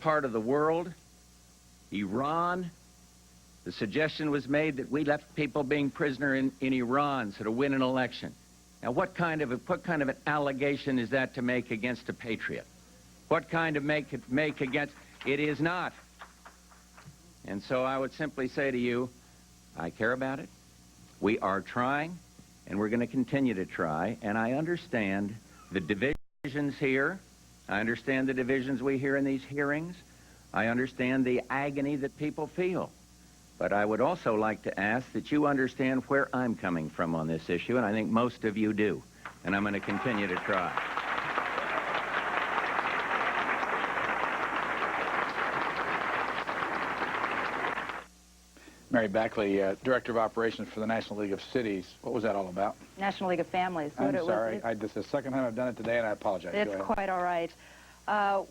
part of the world, Iran. The suggestion was made that we left people being prisoner in Iran so to win an election. Now, what kind of an allegation is that to make against a patriot? What kind of make against? It is not. And so I would simply say to you, I care about it. We are trying, and we're going to continue to try. And I understand the divisions here. I understand the divisions we hear in these hearings. I understand the agony that people feel. But I would also like to ask that you understand where I'm coming from on this issue, and I think most of you do. And I'm going to continue to try. Mary Backley, Director of Operations for the National League of Cities. What was that all about? National League of Families. I'm sorry. This is the second time I've done it today, and I apologize. It's quite all right.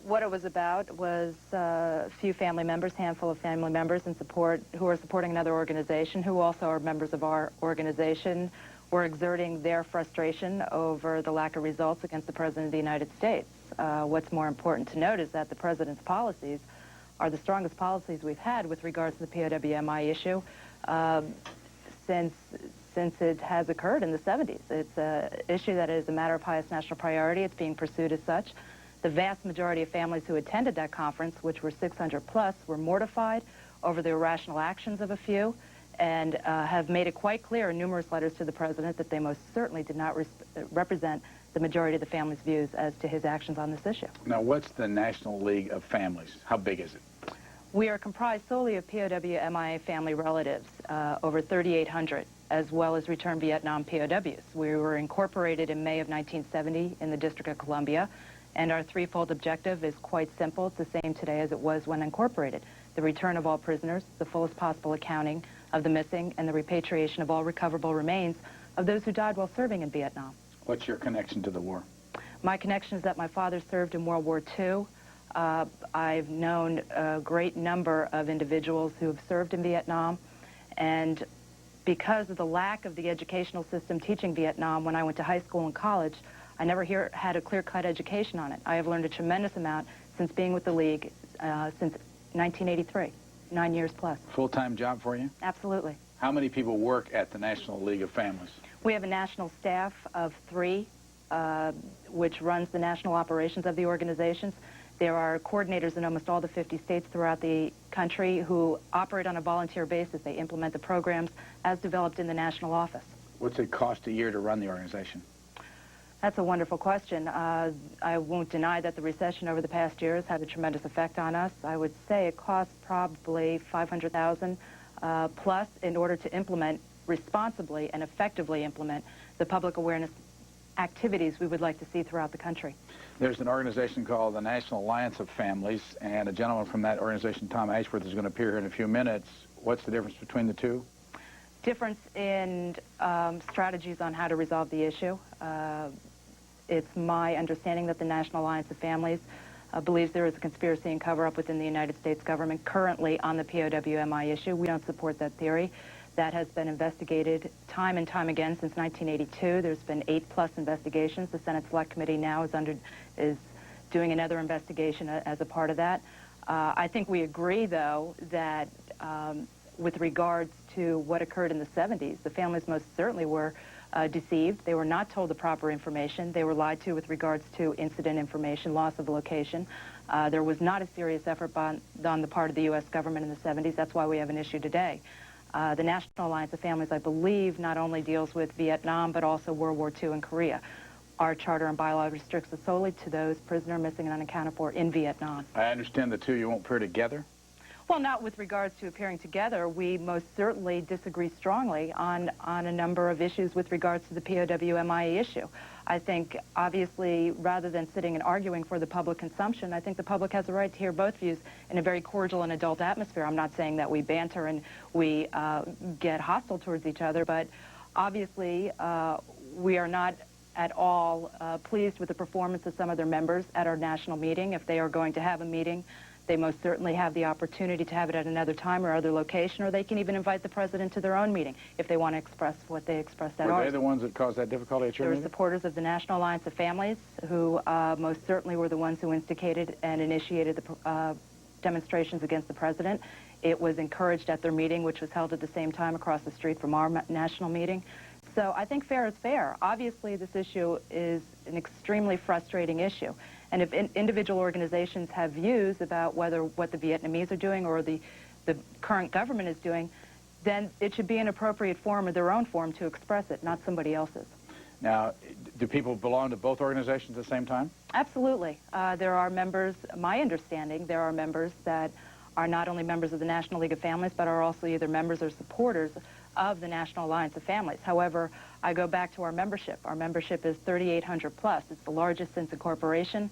What it was about was a few family members, handful of family members who are supporting another organization, who also are members of our organization, were exerting their frustration over the lack of results against the President of the United States. What's more important to note is that the President's policies are the strongest policies we've had with regards to the POWMI issue since it has occurred in the 70s. It's an issue that is a matter of highest national priority. It's being pursued as such. The vast majority of families who attended that conference, which were 600 plus, were mortified over the irrational actions of a few and have made it quite clear in numerous letters to the President that they most certainly did not represent the majority of the family's views as to his actions on this issue. Now, what's the National League of Families? How big is it? We are comprised solely of POW-MIA family relatives, over 3,800, as well as returned Vietnam POWs. We were incorporated in May of 1970 in the District of Columbia, and our threefold objective is quite simple. It's the same today as it was when incorporated. The return of all prisoners, the fullest possible accounting of the missing, and the repatriation of all recoverable remains of those who died while serving in Vietnam. What's your connection to the war? My connection is that my father served in World War II. I've known a great number of individuals who have served in Vietnam, and because of the lack of the educational system teaching Vietnam when I went to high school and college, I never had a clear-cut education on it. I have learned a tremendous amount since being with the League since 1983, 9 years plus. Full-time job for you? Absolutely. How many people work at the National League of Families? We have a national staff of 3, which runs the national operations of the organizations. There are coordinators in almost all the 50 states throughout the country who operate on a volunteer basis. They implement the programs as developed in the national office. What's it cost a year to run the organization? That's a wonderful question. I won't deny that the recession over the past years had a tremendous effect on us. I would say it costs probably $500,000 plus in order to implement responsibly and effectively implement the public awareness activities we would like to see throughout the country. There's an organization called the National Alliance of Families, and a gentleman from that organization, Tom Ashworth, is going to appear here in a few minutes. What's the difference between the two? Difference in strategies on how to resolve the issue. It's my understanding that the National Alliance of Families believes there is a conspiracy and cover-up within the United States government currently on the POWMI issue. We don't support that theory. That has been investigated time and time again since 1982. There's been 8+ investigations. The Senate Select Committee now is doing another investigation as a part of that. I think we agree, though, that with regards to what occurred in the 70s, the families most certainly were deceived. They were not told the proper information. They were lied to with regards to incident information, loss of location. There was not a serious effort on the part of the U.S. government in the 70s. That's why we have an issue today. The National Alliance of Families, I believe, not only deals with Vietnam, but also World War II and Korea. Our charter and bylaw restricts us solely to those prisoner missing and unaccounted for in Vietnam. I understand the two you won't pair together? Well, not with regards to appearing together. We most certainly disagree strongly on a number of issues with regards to the POWMI issue. I think, obviously, rather than sitting and arguing for the public consumption, I think the public has a right to hear both views in a very cordial and adult atmosphere. I'm not saying that we banter and we get hostile towards each other, but obviously we are not at all pleased with the performance of some of their members at our national meeting. If they are going to have a meeting, they most certainly have the opportunity to have it at another time or other location, or they can even invite the President to their own meeting if they want to express what they expressed at ours. Were they the ones that caused that difficulty at your meeting? They were supporters of the National Alliance of Families who most certainly were the ones who instigated and initiated the demonstrations against the president. It was encouraged at their meeting, which was held at the same time across the street from our national meeting. So I think fair is fair. Obviously, this issue is an extremely frustrating issue. And if individual organizations have views about whether what the Vietnamese are doing or the current government is doing, then it should be an appropriate form or their own form to express it, not somebody else's. Now, do people belong to both organizations at the same time? Absolutely. There are members, my understanding, there are members that are not only members of the National League of Families, but are also either members or supporters of the National Alliance of Families. However, I go back to our membership. Our membership is 3,800 plus. It's the largest since incorporation.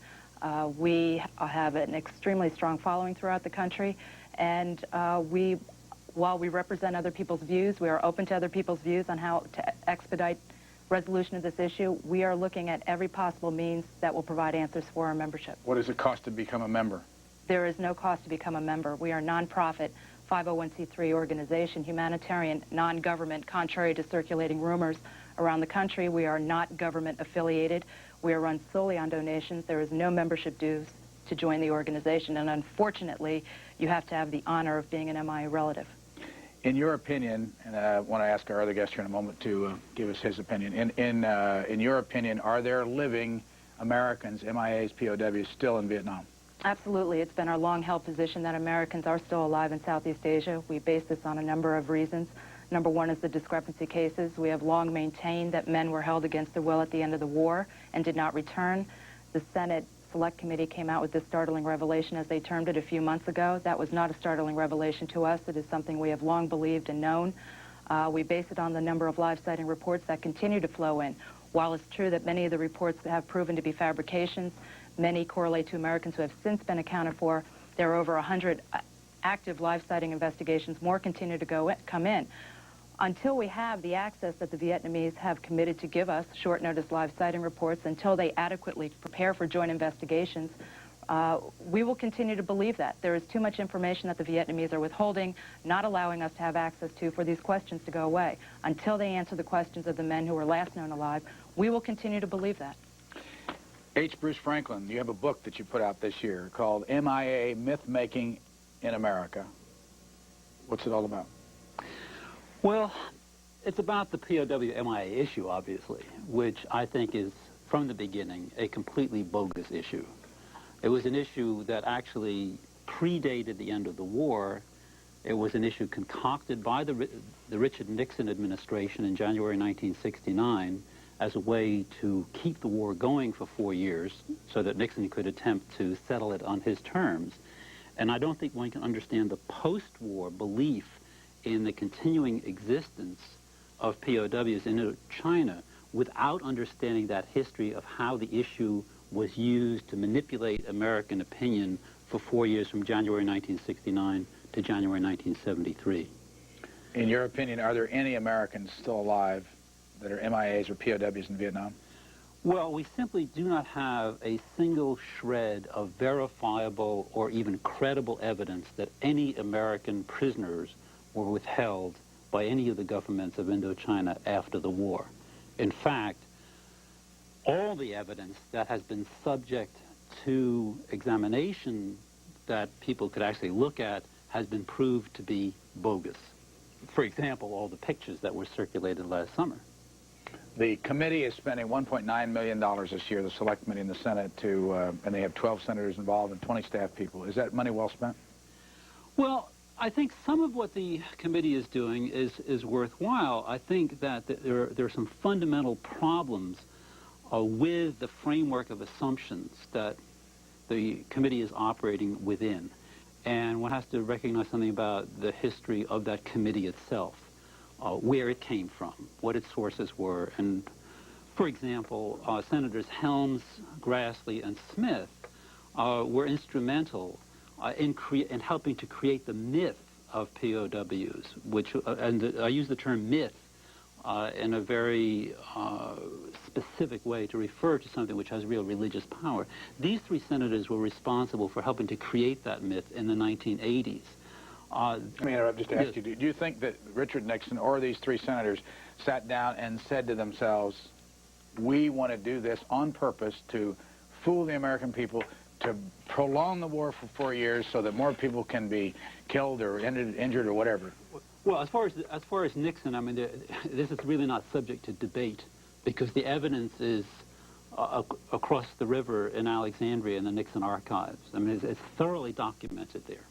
We have an extremely strong following throughout the country, and while we represent other people's views, we are open to other people's views on how to expedite resolution of this issue. We are looking at every possible means that will provide answers for our membership. What does it cost to become a member? There is no cost to become a member. We are a nonprofit 501c3 organization, humanitarian, non-government, contrary to circulating rumors around the country. We are not government affiliated. We are run solely on donations. There is no membership dues to join the organization, and unfortunately, you have to have the honor of being an MIA relative. In your opinion, and I want to ask our other guest here in a moment to give us his opinion, in your opinion, are there living Americans, MIAs, POWs, still in Vietnam? Absolutely. It's been our long-held position that Americans are still alive in Southeast Asia. We base this on a number of reasons. Number one is the discrepancy cases. We have long maintained that men were held against their will at the end of the war and did not return. The Senate Select Committee came out with this startling revelation, as they termed it, a few months ago. That was not a startling revelation to us. It is something we have long believed and known. We base it on the number of live sighting reports that continue to flow in. While it's true that many of the reports have proven to be fabrications, many correlate to Americans who have since been accounted for. There are over 100 active live sighting investigations. More continue to come in. Until we have the access that the Vietnamese have committed to give us, short notice live sighting reports, until they adequately prepare for joint investigations, we will continue to believe that. There is too much information that the Vietnamese are withholding, not allowing us to have access to, for these questions to go away. Until they answer the questions of the men who were last known alive, we will continue to believe that. H. Bruce Franklin, you have a book that you put out this year called MIA, Mythmaking in America. What's it all about? Well, it's about the POW-MIA issue, obviously, which I think is, from the beginning, a completely bogus issue. It was an issue that actually predated the end of the war. It was an issue concocted by the Richard Nixon administration in January 1969 as a way to keep the war going for 4 years so that Nixon could attempt to settle it on his terms. And I don't think one can understand the post-war belief in the continuing existence of POWs in China without understanding that history of how the issue was used to manipulate American opinion for 4 years from January 1969 to January 1973. In your opinion, are there any Americans still alive that are MIAs or POWs in Vietnam? Well, we simply do not have a single shred of verifiable or even credible evidence that any American prisoners were withheld by any of the governments of Indochina after the war. In fact, all the evidence that has been subject to examination that people could actually look at has been proved to be bogus. For example, all the pictures that were circulated last summer. The committee is spending $1.9 million this year, the Select Committee in the Senate, and they have 12 senators involved and 20 staff people. Is that money well spent? Well, I think some of what the committee is doing is worthwhile. I think that there are some fundamental problems with the framework of assumptions that the committee is operating within. And one has to recognize something about the history of that committee itself, where it came from, what its sources were. And, for example, Senators Helms, Grassley, and Smith were instrumental in helping to create the myth of POWs, which, and I use the term myth in a very specific way to refer to something which has real religious power. These three senators were responsible for helping to create that myth in the 1980s. I mean, just to ask you, do you think that Richard Nixon or these three senators sat down and said to themselves, we want to do this on purpose to fool the American people, prolong the war for 4 years so that more people can be killed or injured or whatever? Well, as far as Nixon, I mean, this is really not subject to debate because the evidence is across the river in Alexandria in the Nixon archives. I mean, it's thoroughly documented there.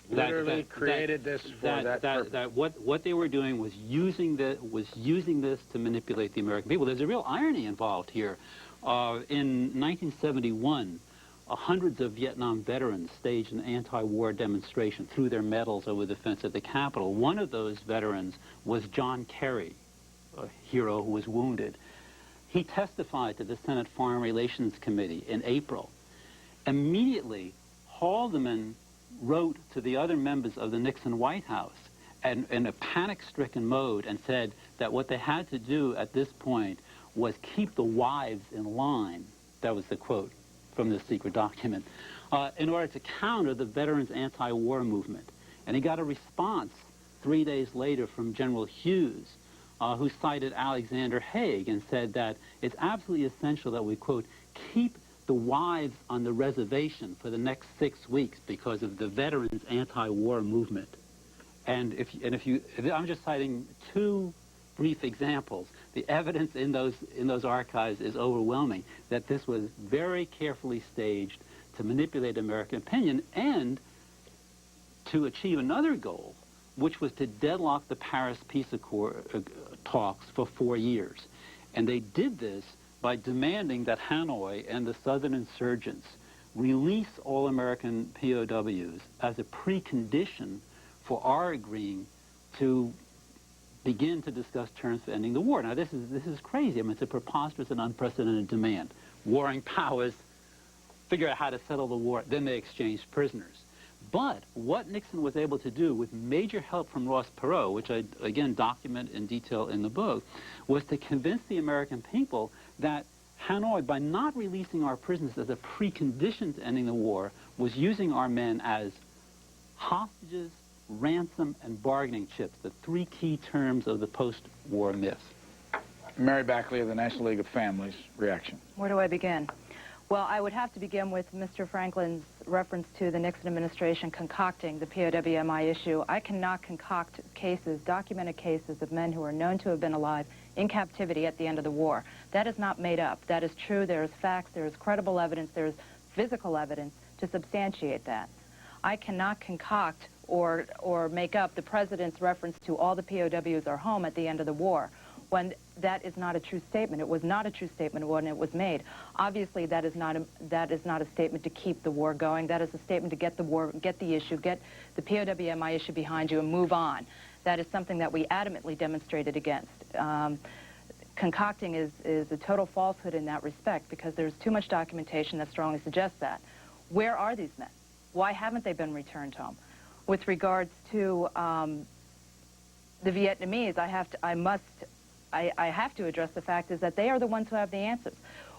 Literally created this for that purpose. That what they were doing was using this to manipulate the American people. There's a real irony involved here. In 1971, hundreds of Vietnam veterans staged an anti-war demonstration, threw their medals over the fence at the Capitol. One of those veterans was John Kerry, a hero who was wounded. He testified to the Senate Foreign Relations Committee in April. Immediately, Haldeman wrote to the other members of the Nixon White House and in a panic-stricken mode and said that what they had to do at this point was keep the wives in line. That was the quote from this secret document, in order to counter the veterans' anti-war movement. And he got a response 3 days later from General Hughes, who cited Alexander Haig and said that it's absolutely essential that we, quote, keep the wives on the reservation for the next 6 weeks because of the veterans' anti-war movement. And I'm just citing 2 brief examples. The evidence in those archives is overwhelming that this was very carefully staged to manipulate American opinion and to achieve another goal, which was to deadlock the Paris peace accord talks for 4 years. And they did this by demanding that Hanoi and the Southern insurgents release all American POWs as a precondition for our agreeing to begin to discuss terms for ending the war. Now, this is crazy. I mean, it's a preposterous and unprecedented demand. Warring powers figure out how to settle the war, then they exchange prisoners. But what Nixon was able to do with major help from Ross Perot, which I, again, document in detail in the book, was to convince the American people that Hanoi, by not releasing our prisoners as a precondition to ending the war, was using our men as hostages, ransom, and bargaining chips, the 3 key terms of the post-war myth. Mary Backley of the National League of Families, reaction. Where do I begin? Well, I would have to begin with Mr. Franklin's reference to the Nixon administration concocting the POW/MI issue. I cannot concoct cases, documented cases of men who are known to have been alive in captivity at the end of the war. That is not made up. That is true. There is facts. There is credible evidence. There is physical evidence to substantiate that. I cannot concoct or make up the president's reference to all the POWs are home at the end of the war, when that is not a true statement. It was not a true statement when it was made. Obviously, that is not a statement to keep the war going. That is a statement to get the war, get the issue, get the POW/MI issue behind you and move on. That is something that we adamantly demonstrated against. Concocting is a total falsehood in that respect because there's too much documentation that strongly suggests that. Where are these men? Why haven't they been returned home? With regards to the Vietnamese, I have to address the fact is that they are the ones who have the answers.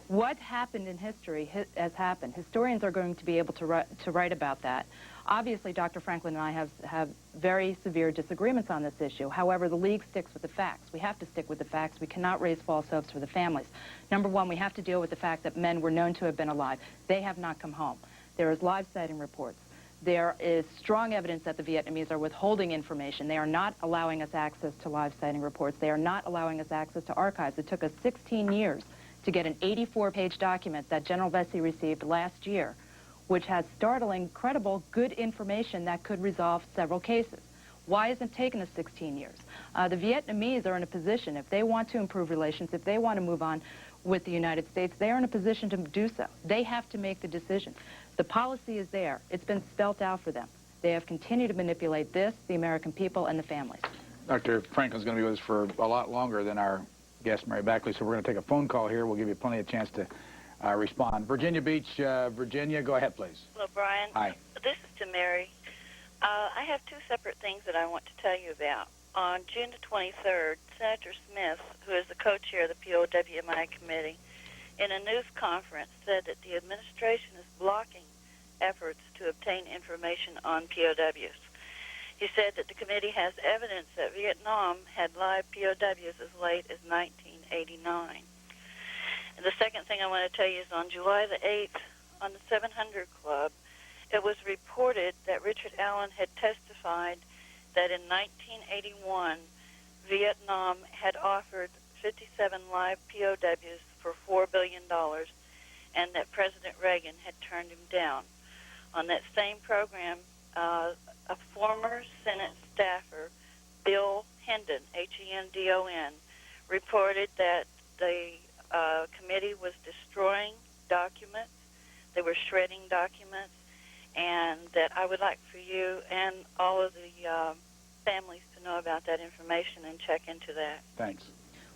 What happened in history has happened. Historians are going to be able to write about that. Obviously, Dr. Franklin and I have very severe disagreements on this issue. However, the League sticks with the facts. We have to stick with the facts. We cannot raise false hopes for the families. Number one, we have to deal with the fact that men were known to have been alive. They have not come home. There is live sighting reports. There is strong evidence that the Vietnamese are withholding information. They are not allowing us access to live sighting reports. They are not allowing us access to archives. It took us 16 years to get an 84-page document that General Vesey received last year, which has startling, credible, good information that could resolve several cases. Why hasn't it taken us 16 years? The Vietnamese are in a position, if they want to improve relations, if they want to move on with the United States, they are in a position to do so. They have to make the decision. The policy is there. It's been spelt out for them. They have continued to manipulate this, the American people, and the families. Dr. Franklin's going to be with us for a lot longer than our guest, Mary Backley, so we're going to take a phone call here. We'll give you plenty of chance to respond. Virginia Beach, Virginia, go ahead, please. Hello, Brian. Hi. This is to Mary. I have 2 separate things that I want to tell you about. On June the 23rd, Senator Smith, who is the co-chair of the POW/MI committee, in a news conference said that the administration is blocking efforts to obtain information on POWs. He said that the committee has evidence that Vietnam had live POWs as late as 1989. And the second thing I want to tell you is on July the 8th, on the 700 Club, it was reported that Richard Allen had testified that in 1981, Vietnam had offered 57 live POWs for $4 billion, and that President Reagan had turned him down. On that same program, a former Senate staffer, Bill Hendon, H-E-N-D-O-N, reported that the committee was destroying documents, they were shredding documents, and that I would like for you and all of the families to know about that information and check into that. Thanks.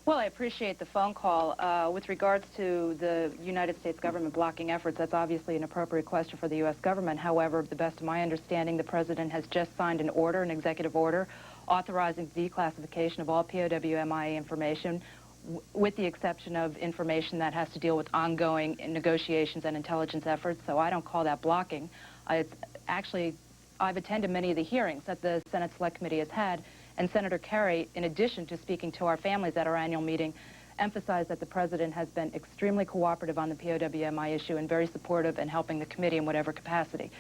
Well, I appreciate the phone call. With regards to the United States government blocking efforts, that's obviously an appropriate question for the U.S. government. However, to the best of my understanding, the President has just signed an order, an executive order, authorizing the declassification of all POW-MIA information, with the exception of information that has to deal with ongoing negotiations and intelligence efforts. So I don't call that blocking. It's actually, I've attended many of the hearings that the Senate Select Committee has had, and Senator Kerry, in addition to speaking to our families at our annual meeting, emphasized that the President has been extremely cooperative on the POW-MI issue and very supportive in helping the committee in whatever capacity.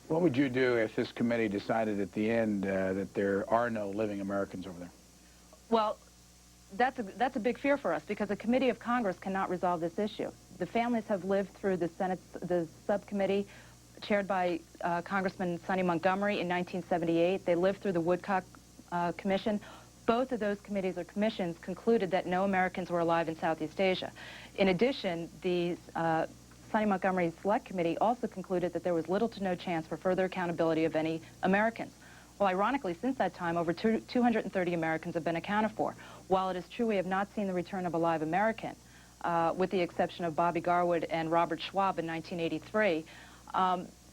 What would you do if this committee decided at the end that there are no living Americans over there? Well, that's a big fear for us, because a committee of Congress cannot resolve this issue. The families have lived through the subcommittee chaired by Congressman Sonny Montgomery in 1978. They lived through the Woodcock Commission. Both of those committees or commissions concluded that no Americans were alive in Southeast Asia. In addition, the Sonny Montgomery Select Committee also concluded that there was little to no chance for further accountability of any Americans. Well, ironically, since that time, over 230 Americans have been accounted for. While it is true we have not seen the return of a live American, with the exception of Bobby Garwood and Robert Schwab in 1983,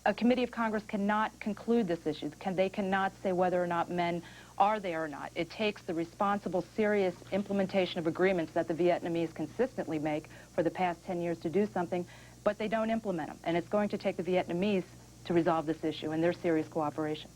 a committee of Congress cannot conclude this issue. They cannot say whether or not men are there or not. It takes the responsible, serious implementation of agreements that the Vietnamese consistently make for the past 10 years to do something, but they don't implement them. And it's going to take the Vietnamese to resolve this issue and their serious cooperation.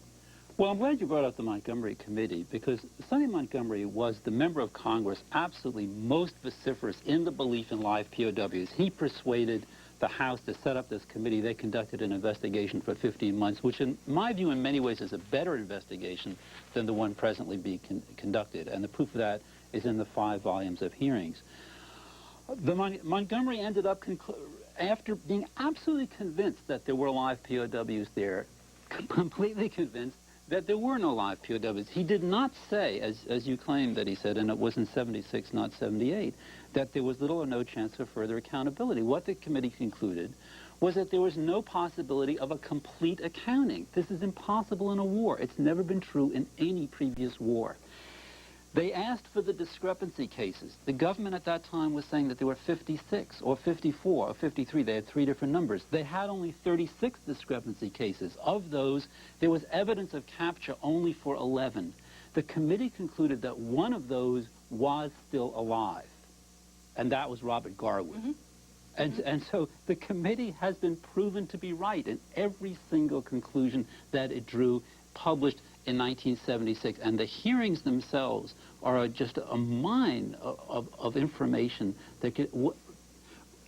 Well, I'm glad you brought up the Montgomery Committee, because Sonny Montgomery was the member of Congress absolutely most vociferous in the belief in live POWs. He persuaded the House to set up this committee. They conducted an investigation for 15 months, which in my view in many ways is a better investigation than the one presently being conducted. And the proof of that is in the 5 volumes of hearings. Montgomery ended up, after being absolutely convinced that there were live POWs there, completely convinced that there were no live POWs. He did not say, as you claimed that he said, and it was in 76, not 78, that there was little or no chance of further accountability. What the committee concluded was that there was no possibility of a complete accounting. This is impossible in a war. It's never been true in any previous war. They asked for the discrepancy cases. The government at that time was saying that there were 56 or 54 or 53. They had 3 different numbers. They had only 36 discrepancy cases. Of those, there was evidence of capture only for 11. The committee concluded that one of those was still alive, and that was Robert Garwood. Mm-hmm. And so the committee has been proven to be right in every single conclusion that it drew, published in 1976, and the hearings themselves are just a mine of information that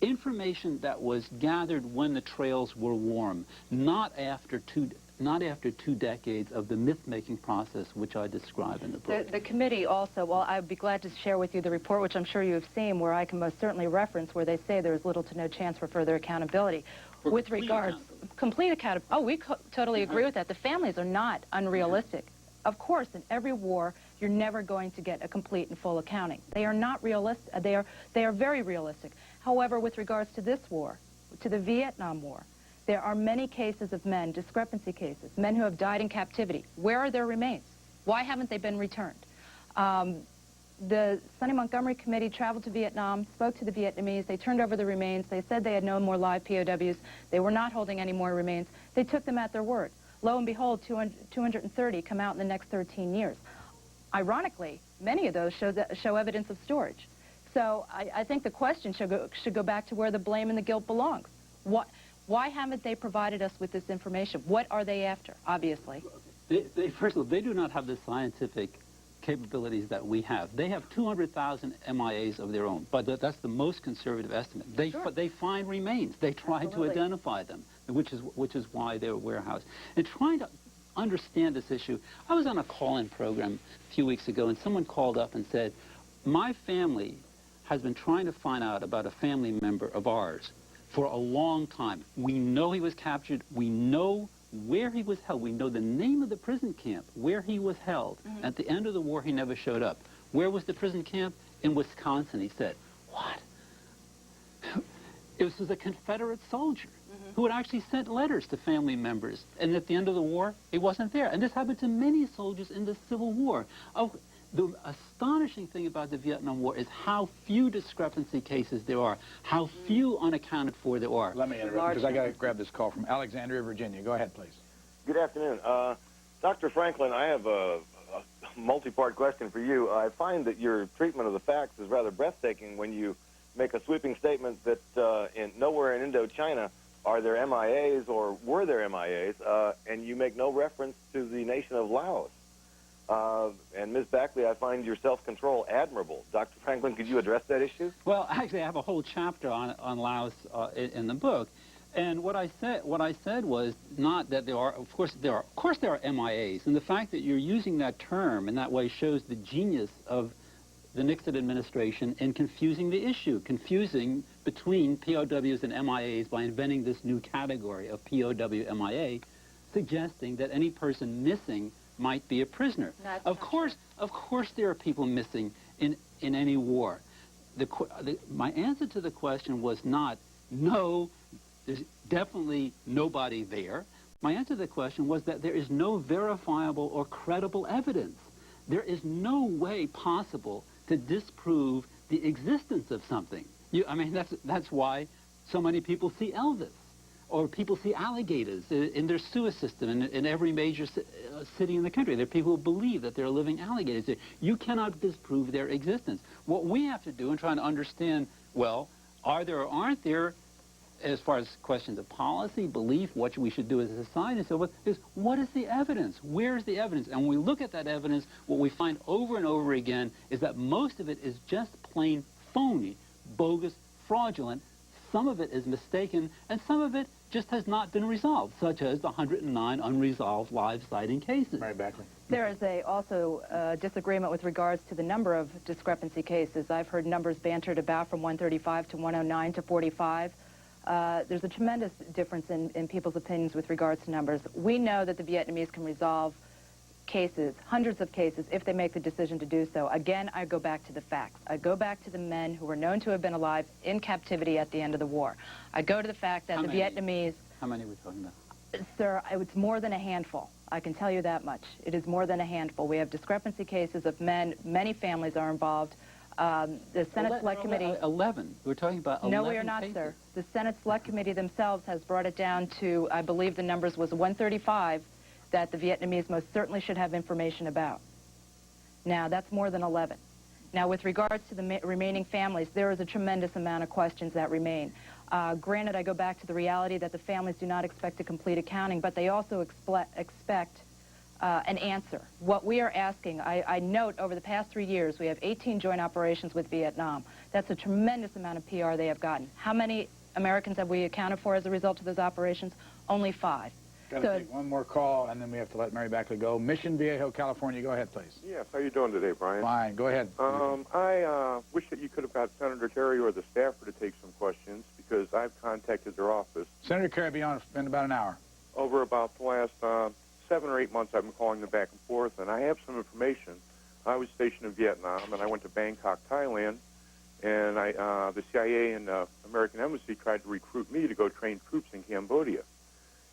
information that was gathered when the trails were warm, not after two decades of the myth-making process, which I describe in the book. The committee also, well, I'd be glad to share with you the report, which I'm sure you have seen, where I can most certainly reference where they say there is little to no chance for further accountability. With regards, complete accountability. Oh, we totally agree with that. The families are not unrealistic. Of course, in every war, you're never going to get a complete and full accounting. They are not realistic. They are very realistic. However, with regards to this war, to the Vietnam War, there are many cases of men, discrepancy cases, men who have died in captivity. Where are their remains? Why haven't they been returned? The Sonny Montgomery Committee traveled to Vietnam, spoke to the Vietnamese. They turned over the remains. They said they had no more live POWs. They were not holding any more remains. They took them at their word. Lo and behold, 230 come out in the next 13 years. Ironically, many of those show evidence of storage. So I think the question should go back to where the blame and the guilt belongs. Why haven't they provided us with this information? What are they after, obviously? First of all, they do not have the scientific capabilities that we have. They have 200,000 MIAs of their own, but that's the most conservative estimate. They find remains. They try to identify them, which is why they're warehoused. And trying to understand this issue, I was on a call-in program a few weeks ago, and someone called up and said, my family has been trying to find out about a family member of ours for a long time. We know he was captured. We know where he was held. We know the name of the prison camp, where he was held. At the end of the war, he never showed up. Where was the prison camp? In Wisconsin, he said. What? It was a Confederate soldier who had actually sent letters to family members. And at the end of the war, he wasn't there. And this happened to many soldiers in the Civil War. Oh, the astonishing thing about the Vietnam War is how few discrepancy cases there are, how few unaccounted for there are. Let me interrupt, because I got to grab this call from Alexandria, Virginia. Go ahead, please. Good afternoon. Dr. Franklin, I have a multi-part question for you. I find that your treatment of the facts is rather breathtaking when you make a sweeping statement that nowhere in Indochina are there MIAs or were there MIAs, and you make no reference to the nation of Laos. And Ms. Backley, I find your self-control admirable. Dr. Franklin, could you address that issue? Well, actually, I have a whole chapter on Laos in the book, and what I said was not that there are. Of course, there are MIAs, and the fact that you're using that term in that way shows the genius of the Nixon administration in confusing the issue, confusing between POWs and MIAs by inventing this new category of POW-MIA, suggesting that any person missing might be a prisoner. Of course there are people missing in any war. My answer to the question was not, no, there's definitely nobody there. My answer to the question was that there is no verifiable or credible evidence. There is no way possible to disprove the existence of something. I mean, that's why so many people see Elvis, or people see alligators in their sewer system in every major city in the country. There are people who believe that there are living alligators there. You cannot disprove their existence. What we have to do in trying to understand, well, are there or aren't there, as far as questions of policy, belief, what we should do as a society, and so forth, is what is the evidence? Where is the evidence? And when we look at that evidence, what we find over and over again is that most of it is just plain phony, bogus, fraudulent. Some of it is mistaken, and some of it just has not been resolved, such as the 109 unresolved live sighting cases. Mary Backley. There is also disagreement with regards to the number of discrepancy cases. I've heard numbers bantered about from 135 to 109 to 45. There's a tremendous difference in people's opinions with regards to numbers. We know that the Vietnamese can resolve cases, hundreds of cases, if they make the decision to do so. Again, I go back to the facts. I go back to the men who were known to have been alive in captivity at the end of the war. I go to the fact that Vietnamese... How many are we talking about? Sir, it's more than a handful. I can tell you that much. It is more than a handful. We have discrepancy cases of men. Many families are involved. The Senate Select Committee... 11. We're talking about 11 No, we are not, cases. sir. The Senate Select Committee themselves has brought it down to, I believe the numbers was 135, that the Vietnamese most certainly should have information about. Now, that's more than 11. Now, with regards to the remaining families, there is a tremendous amount of questions that remain. Granted, I go back to the reality that the families do not expect a complete accounting, but they also expect an answer. What we are asking, I note over the past 3 years, we have 18 joint operations with Vietnam. That's a tremendous amount of PR they have gotten. How many Americans have we accounted for as a result of those operations? Only 5. Got to take one more call, and then we have to let Mary Backley go. Mission Viejo, California. Go ahead, please. Yes, how you doing today, Brian? Fine. Go ahead. I wish that you could have got Senator Terry or the staffer to take some questions, because I've contacted their office. Senator Kerry will be on in about an hour. Over about the last 7 or 8 months, I've been calling them back and forth, and I have some information. I was stationed in Vietnam, and I went to Bangkok, Thailand, and the CIA and American Embassy tried to recruit me to go train troops in Cambodia.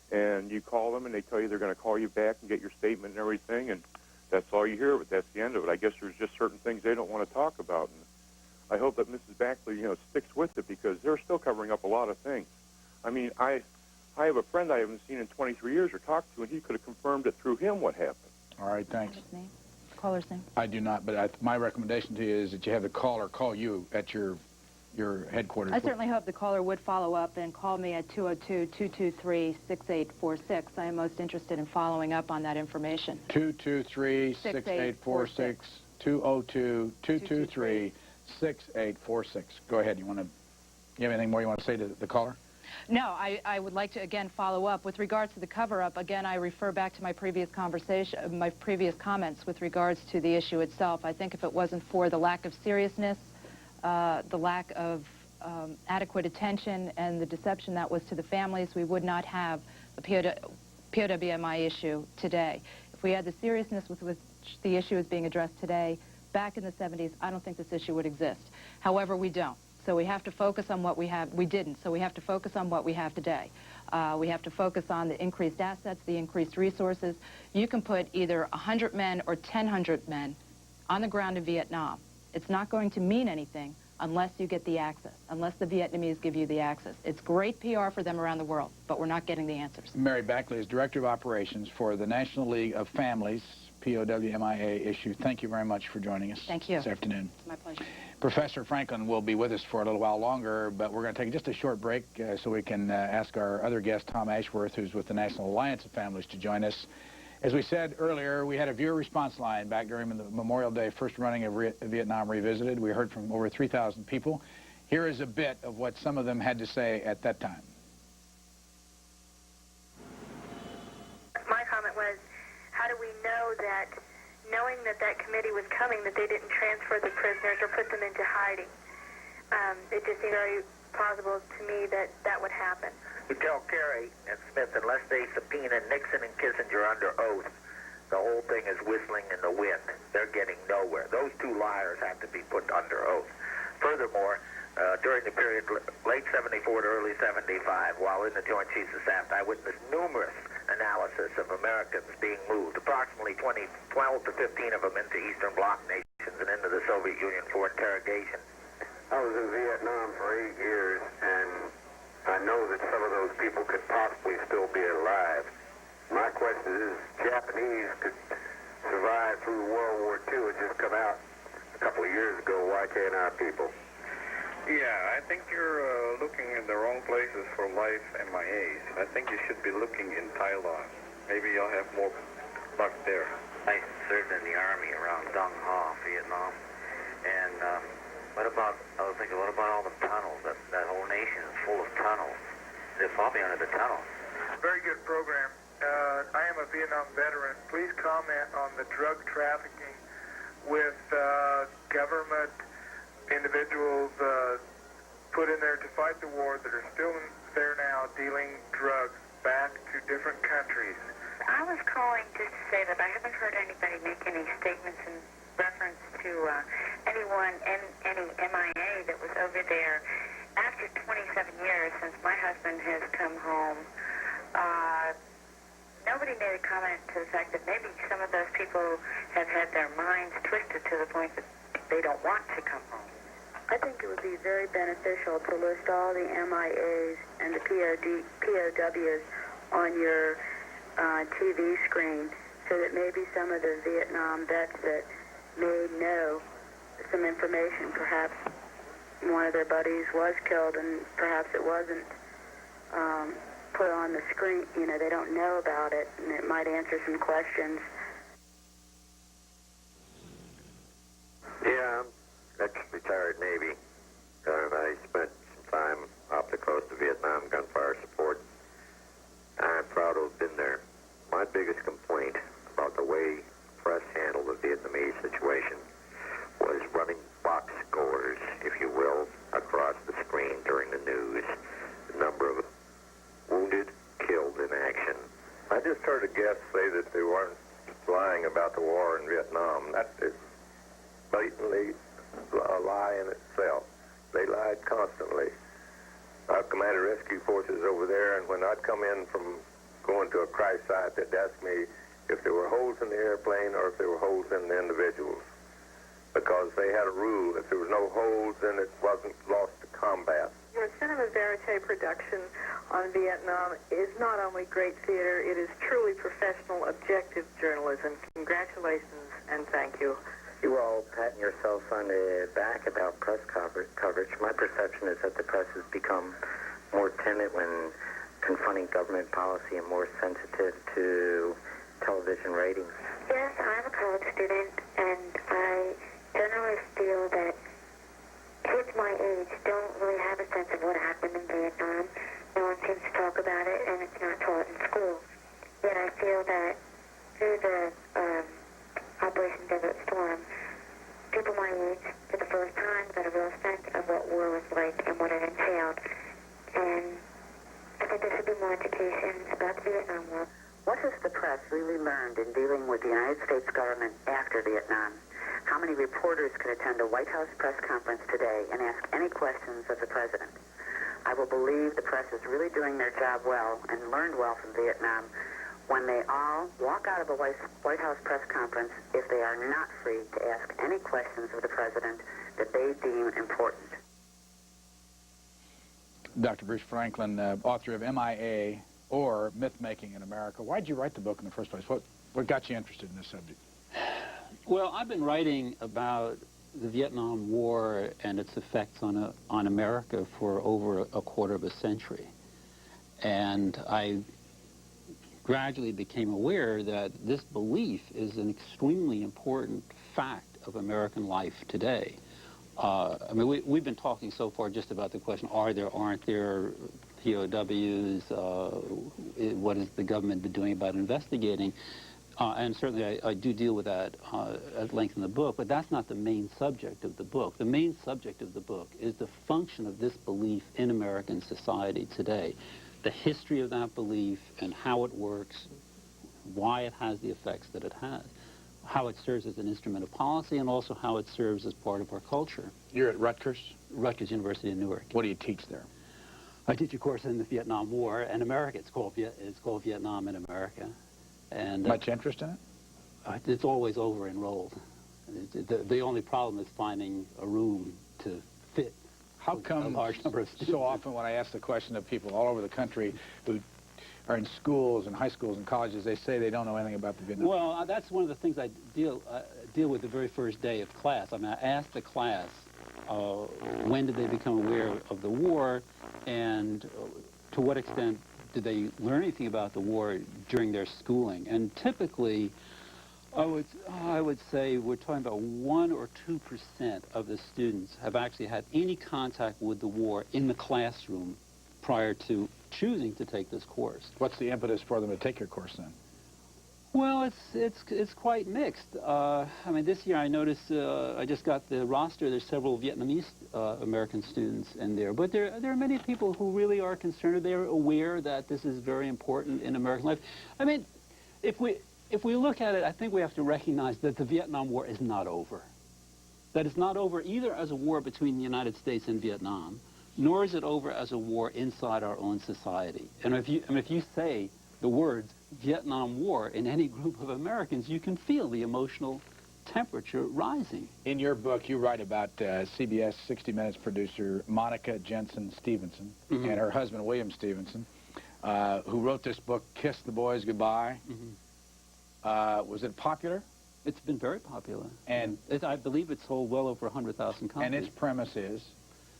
And you call them, and they tell you they're going to call you back and get your statement and everything, and that's all you hear of it. That's the end of it. I guess there's just certain things they don't want to talk about. And I hope that Mrs. Backley, sticks with it, because they're still covering up a lot of things. I mean, I have a friend I haven't seen in 23 years or talked to, and he could have confirmed it through him what happened. All right, thanks. Caller's name? I do not, but my recommendation to you is that you have the caller call you at your headquarters. I certainly hope the caller would follow up and call me at 202-223-6846. I am most interested in following up on that information. 223-6846. 202-223-6846. Go ahead. You have anything more you want to say to the caller? No, I would like to, again, follow up. With regards to the cover-up, again, I refer back to my previous conversation, my previous comments with regards to the issue itself. I think if it wasn't for the lack of seriousness, the lack of adequate attention, and the deception that was to the families, we would not have a POWMI issue today. If we had the seriousness with which the issue is being addressed today, back in the 70s, I don't think this issue would exist. However, we don't. So we have to focus on what we have. We didn't, so we have to focus on what we have today. We have to focus on the increased assets, the increased resources. You can put either 100 men or 1,000 men on the ground in Vietnam. It's not going to mean anything unless you get the access, unless the Vietnamese give you the access. It's great PR for them around the world, but we're not getting the answers. Mary Backley is Director of Operations for the National League of Families, POWMIA issue. Thank you very much for joining us. Thank you. This afternoon. It's my pleasure. Professor Franklin will be with us for a little while longer, but we're going to take just a short break so we can ask our other guest, Tom Ashworth, who's with the National Alliance of Families, to join us. As we said earlier, we had a viewer response line back during the Memorial Day first running of Vietnam Revisited. We heard from over 3,000 people. Here is a bit of what some of them had to say at that time. My comment was, how do we know that, knowing that that committee was coming, that they didn't transfer the prisoners or put them into hiding? It just seemed very plausible to me that that would happen. You tell Kerry and Smith, unless they subpoena Nixon and Kissinger under oath, the whole thing is whistling in the wind. They're getting nowhere. Those two liars have to be put under oath. Furthermore, during the period late 74 to early 75, while in the Joint Chiefs of Staff, I witnessed numerous analysis of Americans being moved, approximately 12 to 15 of them into Eastern Bloc nations and into the Soviet Union for interrogation. I was in Vietnam for 8 years, and I know that some of those people could possibly still be alive. My question is, Japanese could survive through World War II and just come out a couple of years ago. Why can't our people? Yeah, I think you're looking in the wrong places for life MIAs. I think you should be looking in Thailand. Maybe you'll have more luck there. I served in the Army around Dong Ho, Vietnam. And what about all the tunnels? That whole nation is full of tunnels. They're probably under the tunnels. Very good program. I am a Vietnam veteran. Please comment on the drug trafficking with government individuals put in there to fight the war that are still there now dealing drugs back to different countries. I was calling just to say that I haven't heard anybody make any statements in reference to anyone, any MIA that was over there. After 27 years since my husband has come home, nobody made a comment to the fact that maybe some of those people have had their minds twisted to the point that they don't want to come home. I think it would be very beneficial to list all the MIAs and the POWs on your TV screen so that maybe some of the Vietnam vets that may know some information, perhaps one of their buddies was killed and perhaps it wasn't put on the screen, they don't know about it, and it might answer some questions. Yeah, I'm ex-retired Navy. I spent some time off the coast of Vietnam, gunfire support. I'm proud to have been there. My biggest complaint about the way press handled the Vietnamese situation was running box scores, if you will, across the screen during the news. The number of wounded, killed in action. I just heard a guest say that they weren't lying about the war in Vietnam. That is blatantly a lie in itself. They lied constantly. I commanded rescue forces over there, and when I'd come in from going to a crash site, they'd ask me if there were holes in the airplane or if there were holes in the individuals. Because they had a rule, if there was no holes, then it wasn't lost to combat. Your cinema verite production on Vietnam is not only great theater, it is truly professional, objective journalism. Congratulations and thank you. You were all patting yourselves on the back about press coverage. My perception is that the press has become more timid when confronting government policy and more sensitive to television ratings. Yes, I'm a college student, and I really learned in dealing with the United States government after Vietnam? How many reporters could attend a White House press conference today and ask any questions of the president? I will believe the press is really doing their job well and learned well from Vietnam when they all walk out of a White House press conference if they are not free to ask any questions of the president that they deem important. Dr. Bruce Franklin, author of MIA, or Mythmaking in America. Why did you write the book in the first place? What got you interested in this subject? Well, I've been writing about the Vietnam War and its effects on America for over a quarter of a century. And I gradually became aware that this belief is an extremely important fact of American life today. I mean, we've been talking so far just about the question, are there, aren't there POWs? What has the government been doing about investigating? And certainly I do deal with that at length in the book, but that's not the main subject of the book. The main subject of the book is the function of this belief in American society today, the history of that belief and how it works, why it has the effects that it has, how it serves as an instrument of policy, and also how it serves as part of our culture. You're at Rutgers? Rutgers University in Newark. What do you teach there? I teach a course in the Vietnam War and America. It's called Vietnam in America. And much interest in it? It's always over-enrolled. The only problem is finding a room to fit How come a large number of students. So often when I ask the question of people all over the country who are in schools and high schools and colleges, they say they don't know anything about the Vietnam War? Well, that's one of the things I deal with the very first day of class. I mean, I ask the class, when did they become aware of the war, and to what extent did they learn anything about the war during their schooling? And typically, I would say we're talking about 1 or 2% of the students have actually had any contact with the war in the classroom prior to choosing to take this course. What's the impetus for them to take your course then? Well, it's quite mixed. I mean, this year I noticed I just got the roster. There's several Vietnamese American students in there, but there are many people who really are concerned. They're aware that this is very important in American life. I mean, if we look at it, I think we have to recognize that the Vietnam War is not over. That it's not over either as a war between the United States and Vietnam, nor is it over as a war inside our own society. And if you say the words Vietnam War in any group of Americans, you can feel the emotional temperature rising. In your book, you write about CBS 60 Minutes producer Monica Jensen Stevenson and her husband William Stevenson, who wrote this book, Kiss the Boys Goodbye. Was it popular? It's been very popular. And I believe it sold well over 100,000 copies. And its premise is?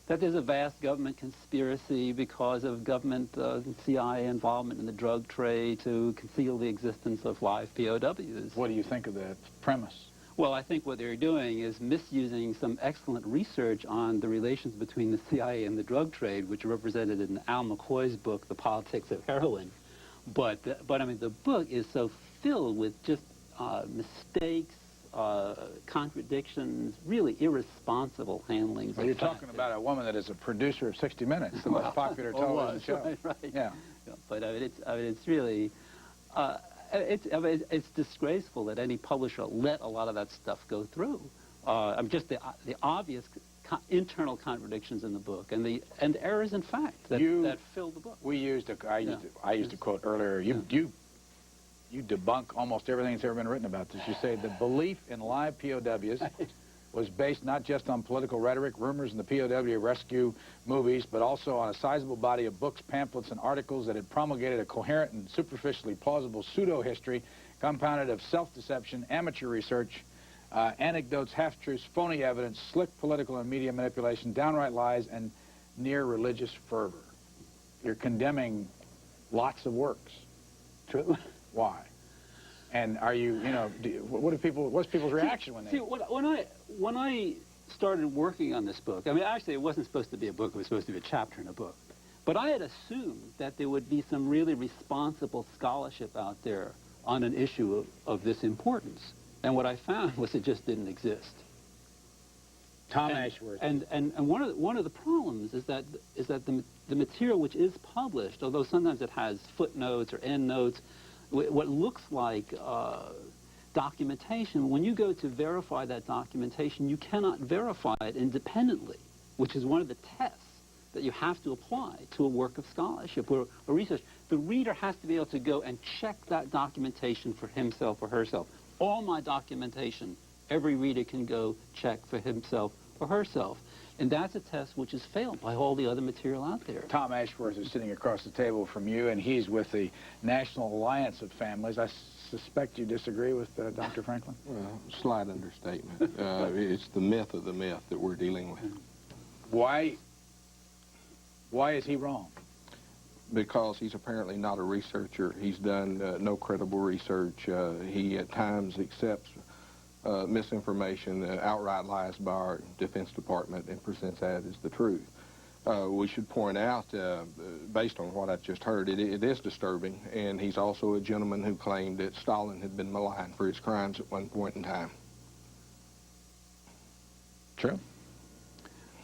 That there's a vast government conspiracy because of government CIA involvement in the drug trade to conceal the existence of live POWs. What do you think of the premise? Well, I think what they're doing is misusing some excellent research on the relations between the CIA and the drug trade, which are represented in Al McCoy's book, The Politics of Heroin. But I mean, the book is so filled with just mistakes, contradictions, really irresponsible handlings. Well, you're talking about a woman that is a producer of 60 Minutes, the most popular television show. Right. Yeah. But I mean, it's really, it's disgraceful that any publisher let a lot of that stuff go through. I mean, just the obvious internal contradictions in the book and the errors in fact that fill the book. We used I used to quote earlier. You debunk almost everything that's ever been written about this. You say the belief in live POWs was based not just on political rhetoric, rumors, and the POW rescue movies, but also on a sizable body of books, pamphlets, and articles that had promulgated a coherent and superficially plausible pseudo-history compounded of self-deception, amateur research, anecdotes, half-truths, phony evidence, slick political and media manipulation, downright lies, and near religious fervor. You're condemning lots of works. True. Why? And are you, what's people's reaction when they... See, when I started working on this book, I mean, actually, it wasn't supposed to be a book. It was supposed to be a chapter in a book. But I had assumed that there would be some really responsible scholarship out there on an issue of this importance. And what I found was it just didn't exist. Tom Ashworth. And one of the problems is that the material which is published, although sometimes it has footnotes or endnotes, what looks like documentation, when you go to verify that documentation, you cannot verify it independently, which is one of the tests that you have to apply to a work of scholarship or research. The reader has to be able to go and check that documentation for himself or herself. All my documentation, every reader can go check for himself or herself. And that's a test which is failed by all the other material out there. Tom Ashworth is sitting across the table from you, and he's with the National Alliance of Families. I suspect you disagree with Dr. Franklin? Well, slight understatement. It's the myth of the myth that we're dealing with. Why is he wrong? Because he's apparently not a researcher. He's done no credible research. He at times accepts misinformation, outright lies by our Defense Department and presents that as the truth. We should point out, based on what I've just heard, it is disturbing, and he's also a gentleman who claimed that Stalin had been maligned for his crimes at one point in time. True?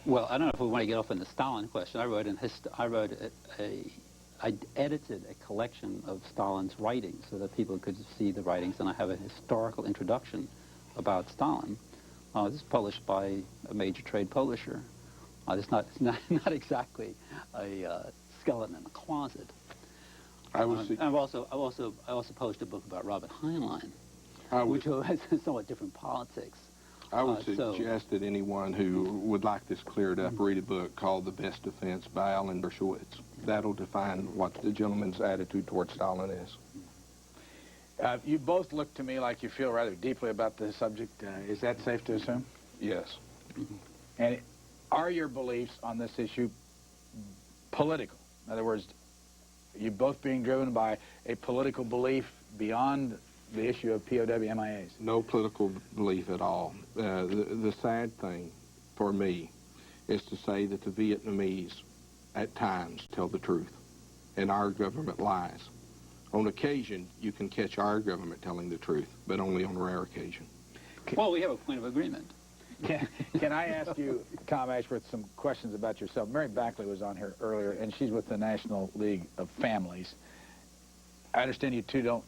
Well, I don't know if we want to get off on the Stalin question. I edited a collection of Stalin's writings so that people could see the writings, and I have a historical introduction about Stalin. This is published by a major trade publisher. It's not exactly a skeleton in a closet. I've also published a book about Robert Heinlein, which has somewhat different politics. I would suggest that anyone who would like this cleared up read a book called The Best Defense by Alan Dershowitz. That'll define what the gentleman's attitude towards Stalin is. You both look to me like you feel rather deeply about the subject. Is that safe to assume? Yes. And are your beliefs on this issue political? In other words, you both being driven by a political belief beyond the issue of POW MIAs? No political belief at all. The sad thing for me is to say that the Vietnamese at times tell the truth and our government lies. On occasion, you can catch our government telling the truth, but only on rare occasion. Well, we have a point of agreement. Can I ask you, Tom Ashworth, some questions about yourself? Mary Backley was on here earlier, and she's with the National League of Families. I understand you two don't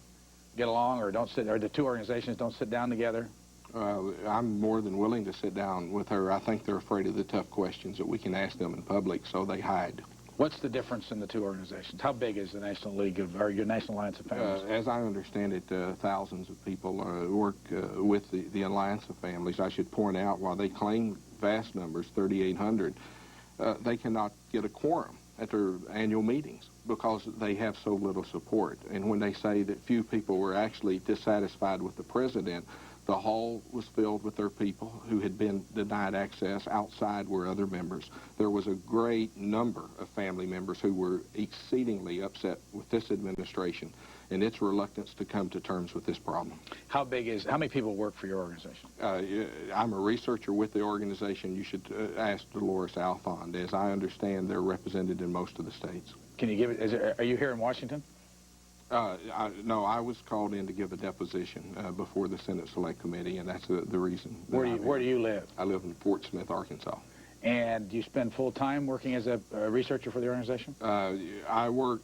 get along, or the two organizations don't sit down together? I'm more than willing to sit down with her. I think they're afraid of the tough questions that we can ask them in public, so they hide. What's the difference in the two organizations? How big is the National League or your National Alliance of Families? As I understand it, thousands of people work with the Alliance of Families. I should point out, while they claim vast numbers, 3,800, they cannot get a quorum at their annual meetings because they have so little support. And when they say that few people were actually dissatisfied with the president, the hall was filled with their people who had been denied access. Outside were other members. There was a great number of family members who were exceedingly upset with this administration and its reluctance to come to terms with this problem. How many people work for your organization? I'm a researcher with the organization. You should ask Dolores Alfond. As I understand, they're represented in most of the states. Can you give it, are you here in Washington? No, I was called in to give a deposition before the Senate Select Committee, and that's the reason. Where do you live? I live in Fort Smith, Arkansas. And do you spend full time working as a researcher for the organization? I work,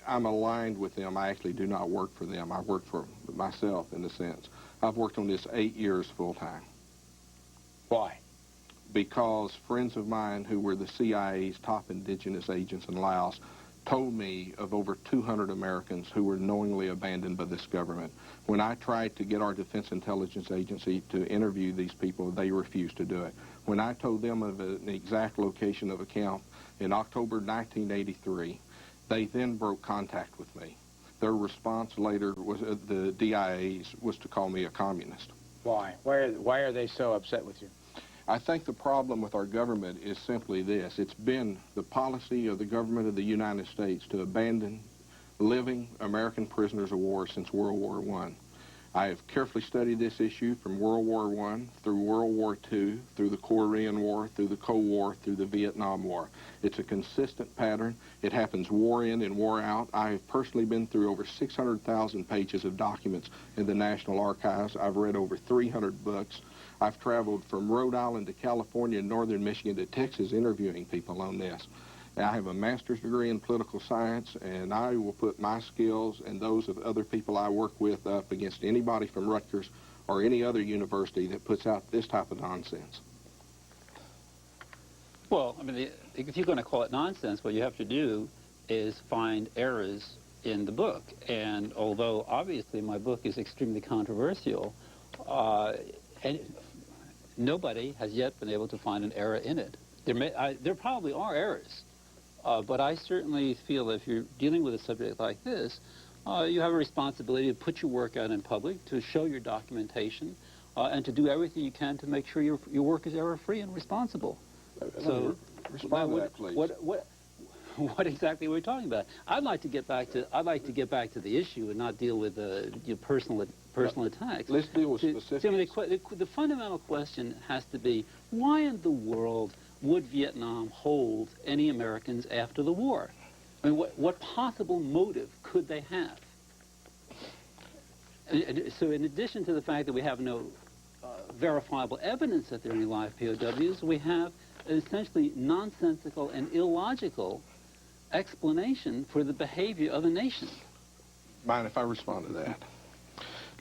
I'm aligned with them. I actually do not work for them. I work for myself in a sense. I've worked on this 8 years full time. Why? Because friends of mine who were the CIA's top indigenous agents in Laos told me of over 200 Americans who were knowingly abandoned by this government. When I tried to get our Defense Intelligence Agency to interview these people, they refused to do it. When I told them of an exact location of a camp in October 1983, they then broke contact with me. Their response later was, the DIA's, was to call me a communist. Why? Why are they so upset with you? I think the problem with our government is simply this. It's been the policy of the government of the United States to abandon living American prisoners of war since World War I. I have carefully studied this issue from World War I through World War II, through the Korean War, through the Cold War, through the Vietnam War. It's a consistent pattern. It happens war in and war out. I have personally been through over 600,000 pages of documents in the National Archives. I've read over 300 books. I've traveled from Rhode Island to California and northern Michigan to Texas interviewing people on this. I have a master's degree in political science, and I will put my skills and those of other people I work with up against anybody from Rutgers or any other university that puts out this type of nonsense. Well, I mean, if you're going to call it nonsense, what you have to do is find errors in the book. And although obviously my book is extremely controversial, and nobody has yet been able to find an error in it. There probably are errors, but I certainly feel if you're dealing with a subject like this, you have a responsibility to put your work out in public, to show your documentation, and to do everything you can to make sure your work is error-free and responsible. So, respond to that, please. What exactly are we talking about? I'd like to get back to the issue and not deal with your personal attacks. Let's deal with specifics. I mean, the fundamental question has to be, why in the world would Vietnam hold any Americans after the war? I mean, what possible motive could they have? And so in addition to the fact that we have no verifiable evidence that there are any live POWs, we have an essentially nonsensical and illogical explanation for the behavior of a nation. Mind if I respond to that?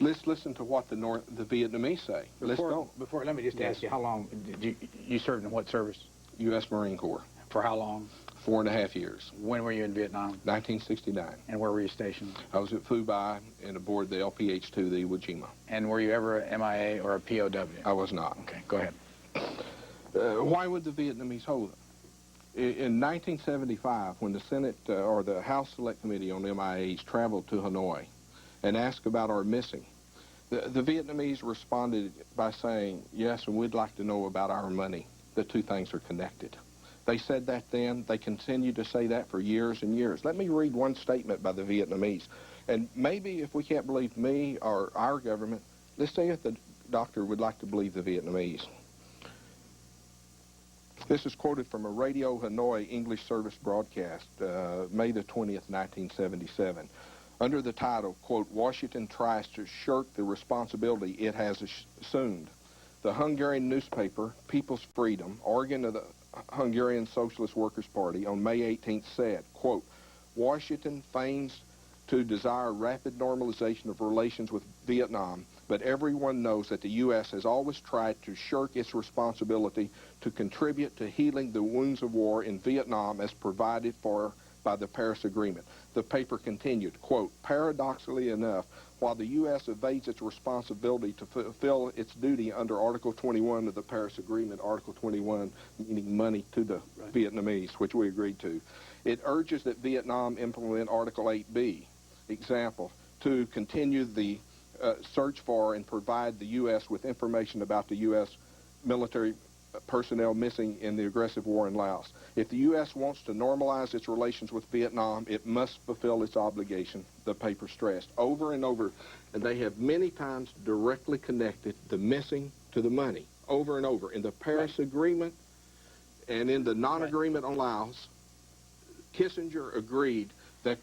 Let's listen to what the Vietnamese say. Before, let me just ask you, how long did you served in what service? U.S. Marine Corps. For how long? 4.5 years. When were you in Vietnam? 1969. And where were you stationed? I was at Phu Bai and aboard the LPH-2, the Iwo Jima. And were you ever a MIA or a POW? I was not. Okay, go ahead. Why would the Vietnamese hold them? In 1975, when the Senate or the House Select Committee on MIAs traveled to Hanoi and asked about our missing, the Vietnamese responded by saying, yes, and we'd like to know about our money. The two things are connected. They said that then. They continue to say that for years and years. Let me read one statement by the Vietnamese. And maybe if we can't believe me or our government, let's see if the doctor would like to believe the Vietnamese. This is quoted from a Radio Hanoi English service broadcast, May the 20th, 1977, under the title, quote, Washington tries to shirk the responsibility it has assumed. The Hungarian newspaper, People's Freedom, organ of the Hungarian Socialist Workers' Party, on May 18th said, quote, Washington feigns to desire rapid normalization of relations with Vietnam, but everyone knows that the U.S. has always tried to shirk its responsibility to contribute to healing the wounds of war in Vietnam as provided for by the Paris Agreement. The paper continued, quote, paradoxically enough, while the U.S. evades its responsibility to fulfill its duty under Article 21 of the Paris Agreement, Article 21 meaning money to the Vietnamese, which we agreed to, it urges that Vietnam implement Article 8B, example, to continue the search for and provide the U.S. with information about the U.S. military personnel missing in the aggressive war in Laos. If the U.S. wants to normalize its relations with Vietnam, it must fulfill its obligation, the paper stressed, over and over. And they have many times directly connected the missing to the money, over and over. In the Paris Agreement and in the non-agreement on Laos, Kissinger agreed that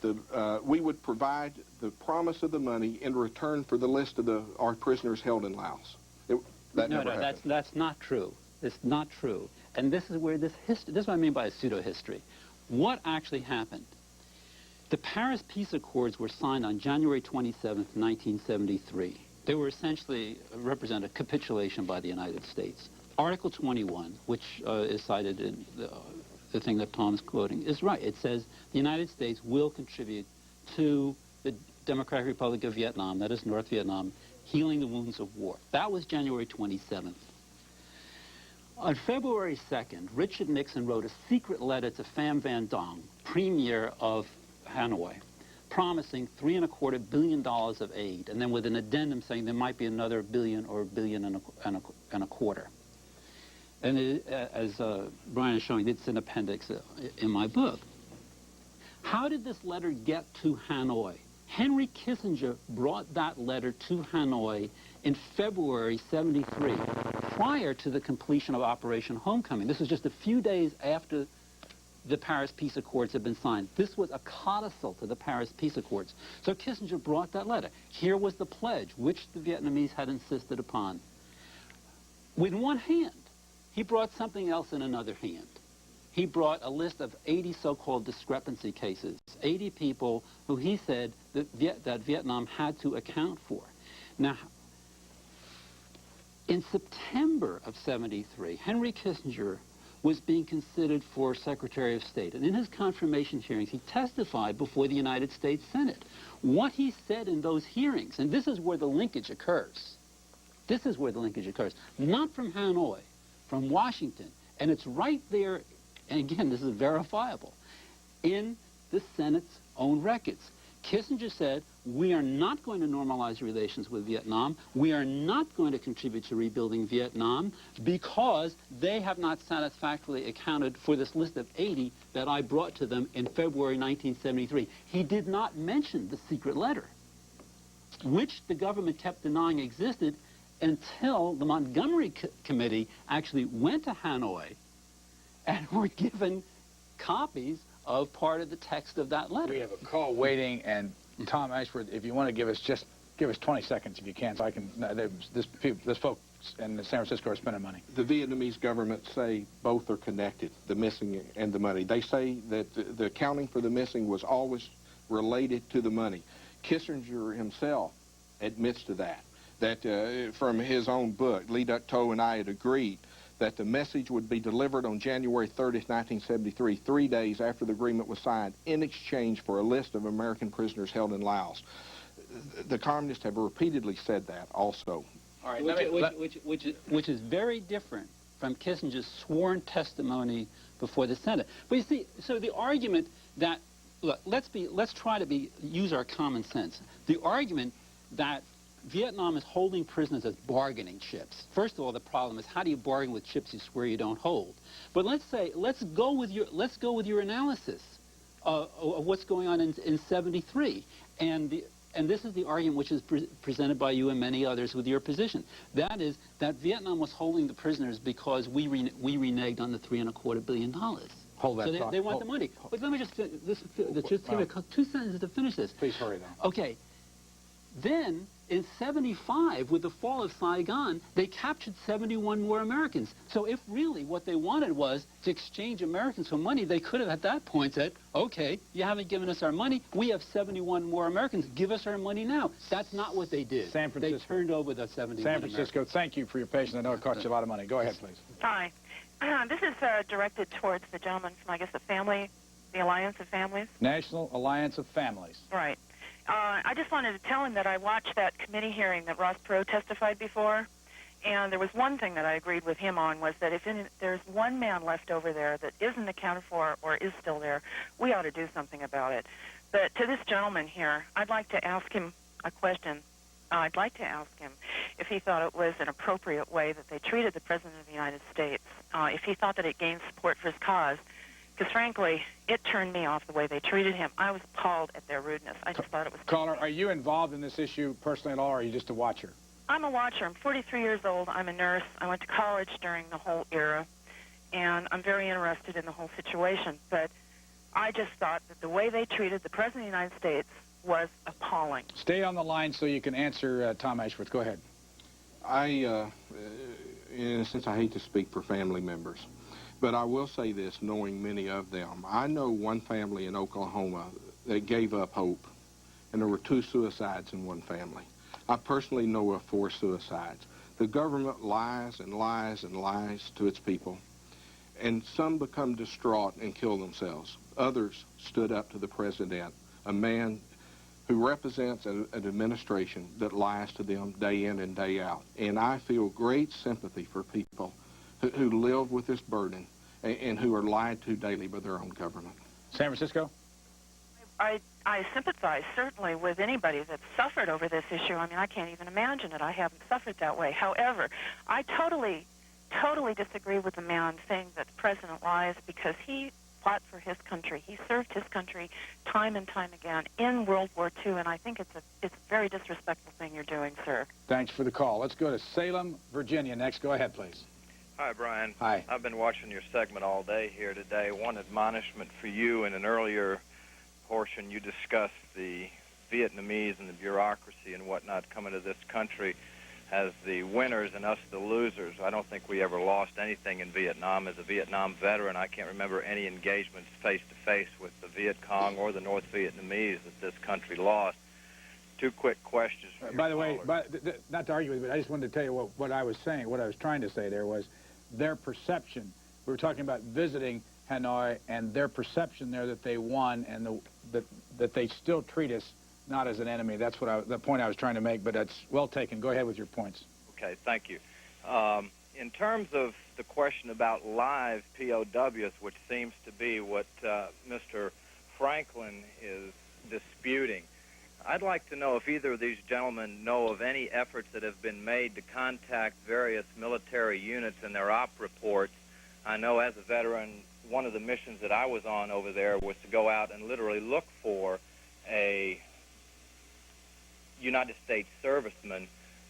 we would provide the promise of the money in return for the list of our prisoners held in Laos. That's not true. It's not true. And this is where this is what I mean by a pseudo-history. What actually happened? The Paris Peace Accords were signed on January 27th, 1973. They were essentially represent a capitulation by the United States. Article 21, which is cited in the thing that Tom's quoting, is right. It says the United States will contribute to the Democratic Republic of Vietnam, that is North Vietnam, healing the wounds of war. That was January 27th. On February 2nd, Richard Nixon wrote a secret letter to Pham Van Dong, premier of Hanoi, promising $3.25 billion of aid, and then with an addendum saying there might be another billion or $1.25 billion. And as Brian is showing, it's an appendix in my book. How did this letter get to Hanoi? Henry Kissinger brought that letter to Hanoi in February '73, prior to the completion of Operation Homecoming. This was just a few days after the Paris Peace Accords had been signed. This was a codicil to the Paris Peace Accords. So Kissinger brought that letter. Here was the pledge, which the Vietnamese had insisted upon. With one hand, he brought something else in another hand. he brought a list of 80 so-called discrepancy cases, 80 people who he said that Vietnam had to account for. Now, in September of '73, Henry Kissinger was being considered for Secretary of State. And in his confirmation hearings, he testified before the United States Senate. What he said in those hearings, and this is where the linkage occurs. This is where the linkage occurs. Not from Hanoi, from Washington. And it's right there, and again, this is verifiable, in the Senate's own records. Kissinger said, we are not going to normalize relations with Vietnam. We are not going to contribute to rebuilding Vietnam because they have not satisfactorily accounted for this list of 80 that I brought to them in February 1973. He did not mention the secret letter, which the government kept denying existed until the Montgomery Committee actually went to Hanoi and were given copies of part of the text of that letter. We have a call waiting, and Tom Ashworth, if you want to give us 20 seconds if you can, so I can. This folks in San Francisco are spending money. The Vietnamese government say both are connected, the missing and the money. They say that the accounting for the missing was always related to the money. Kissinger himself admits to that. That from his own book, Lee Duc Tho and I had agreed that the message would be delivered on January 30th, 1973, 3 days after the agreement was signed, in exchange for a list of American prisoners held in Laos. The communists have repeatedly said that also. All right, which is very different from Kissinger's sworn testimony before the Senate. But you see, so the argument that, look, let's try to use our common sense. The argument that Vietnam is holding prisoners as bargaining chips. First of all, the problem is, how do you bargain with chips you swear you don't hold? But let's go with your analysis of what's going on in '73, and this is the argument which is presented by you and many others with your position. That is that Vietnam was holding the prisoners because we reneged on the $3.25 billion. Hold that so thought. They want the money. But let me just give me 2 sentences to finish this. Please hurry, though. Okay. Then, in '75, with the fall of Saigon, they captured 71 more Americans. So if really what they wanted was to exchange Americans for money, they could have at that point said, okay, you haven't given us our money, we have 71 more Americans, give us our money now. That's not what they did. San Francisco. They turned over the 71 San Francisco, Americans. thank you for your patience. I know it cost you a lot of money. Go ahead, please. Hi. This is directed towards the gentleman from, I guess, the Alliance of Families. National Alliance of Families. Right. I just wanted to tell him that I watched that committee hearing that Ross Perot testified before, and there was one thing that I agreed with him on, was that if there's one man left over there that isn't accounted for or is still there, we ought to do something about it. But to this gentleman here, I'd like to ask him a question. I'd like to ask him if he thought it was an appropriate way that they treated the President of the United States, if he thought that it gained support for his cause. Because, frankly, it turned me off the way they treated him. I was appalled at their rudeness. I just thought it was... Caller, are you involved in this issue personally at all, or are you just a watcher? I'm a watcher. I'm 43 years old. I'm a nurse. I went to college during the whole era, and I'm very interested in the whole situation. But I just thought that the way they treated the President of the United States was appalling. Stay on the line so you can answer Tom Ashworth. Go ahead. In a sense, I hate to speak for family members. But I will say this, knowing many of them. I know one family in Oklahoma that gave up hope, and there were 2 suicides in one family. I personally know of 4 suicides. The government lies and lies and lies to its people, and some become distraught and kill themselves. Others stood up to the president, a man who represents an administration that lies to them day in and day out. And I feel great sympathy for people who live with this burden and who are lied to daily by their own government. San Francisco? I sympathize, certainly, with anybody that's suffered over this issue. I mean, I can't even imagine it. I haven't suffered that way. However, I totally disagree with the man saying that the president lies, because he fought for his country. He served his country time and time again in World War II, and I think it's a very disrespectful thing you're doing, sir. Thanks for the call. Let's go to Salem, Virginia next. Go ahead, please. Hi, Brian. Hi. I've been watching your segment all day here today. One admonishment for you: in an earlier portion, you discussed the Vietnamese and the bureaucracy and whatnot coming to this country. as the winners and us the losers. I don't think we ever lost anything in Vietnam. As a Vietnam veteran, I can't remember any engagements face-to-face with the Viet Cong or the North Vietnamese that this country lost. Two quick questions. By the way, not to argue with you, but I just wanted to tell you what I was saying. What I was trying to say there was their perception. We were talking about visiting Hanoi and their perception there that they won and that they still treat us not as an enemy. That's the point I was trying to make, but that's well taken. Go ahead with your points. Okay, thank you. In terms of the question about live POWs, which seems to be what Mr. Franklin is disputing, I'd like to know if either of these gentlemen know of any efforts that have been made to contact various military units in their op reports. I know as a veteran, one of the missions that I was on over there was to go out and literally look for a United States serviceman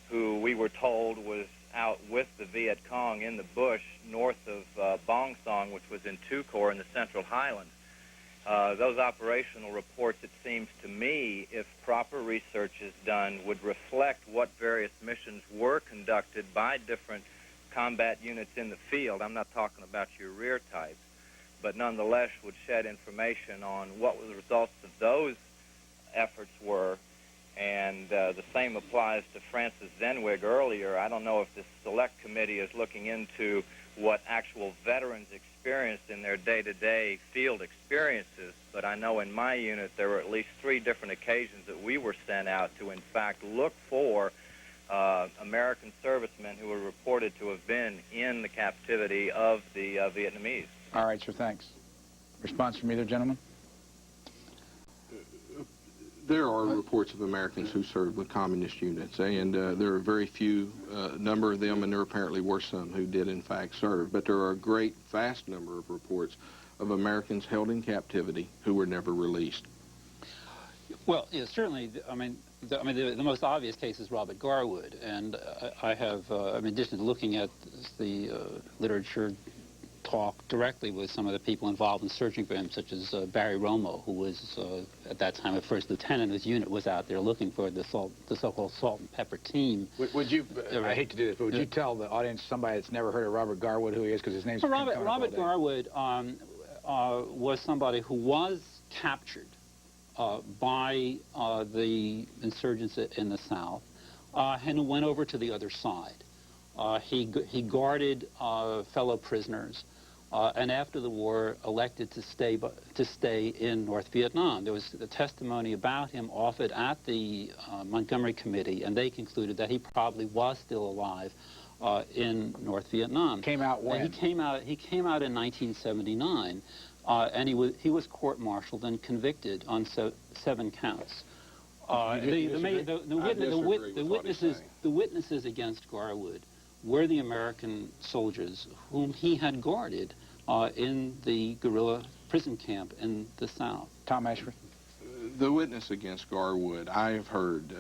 who we were told was out with the Viet Cong in the bush north of Bong Song, which was in Tu Corps in the Central Highlands. Those operational reports, it seems to me, if proper research is done, would reflect what various missions were conducted by different combat units in the field. I'm not talking about your rear types, but nonetheless would shed information on what the results of those efforts were. And the same applies to Francis Zenwig earlier. I don't know if this select committee is looking into what actual veterans experienced in their day-to-day field experiences, but I know in my unit there were at least 3 different occasions that we were sent out to, in fact, look for American servicemen who were reported to have been in the captivity of the Vietnamese. All right, sir, thanks. Response from either gentleman? There are reports of Americans who served with communist units, and there are very few number of them, and there apparently were some who did in fact serve. But there are a great, vast number of reports of Americans held in captivity who were never released. Well, yeah, certainly. I mean, the most obvious case is Robert Garwood, and I have, in addition to looking at the literature, talk directly with some of the people involved in searching for him, such as Barry Romo, who was at that time a first lieutenant. His unit was out there looking for the so-called salt and pepper team. Would you? I hate to do this, but would you tell the audience, somebody that's never heard of Robert Garwood, who he is, because his name's Robert Garwood was somebody who was captured by the insurgents in the South and went over to the other side. He guarded fellow prisoners, and after the war, elected to stay in North Vietnam. There was a testimony about him offered at the Montgomery Committee, and they concluded that he probably was still alive in North Vietnam. Came out when? He came out in 1979, and he was court-martialed and convicted on 7 counts. The witnesses against Garwood were the American soldiers whom he had guarded in the guerrilla prison camp in the South. Tom Ashford? The witness against Garwood, I have heard,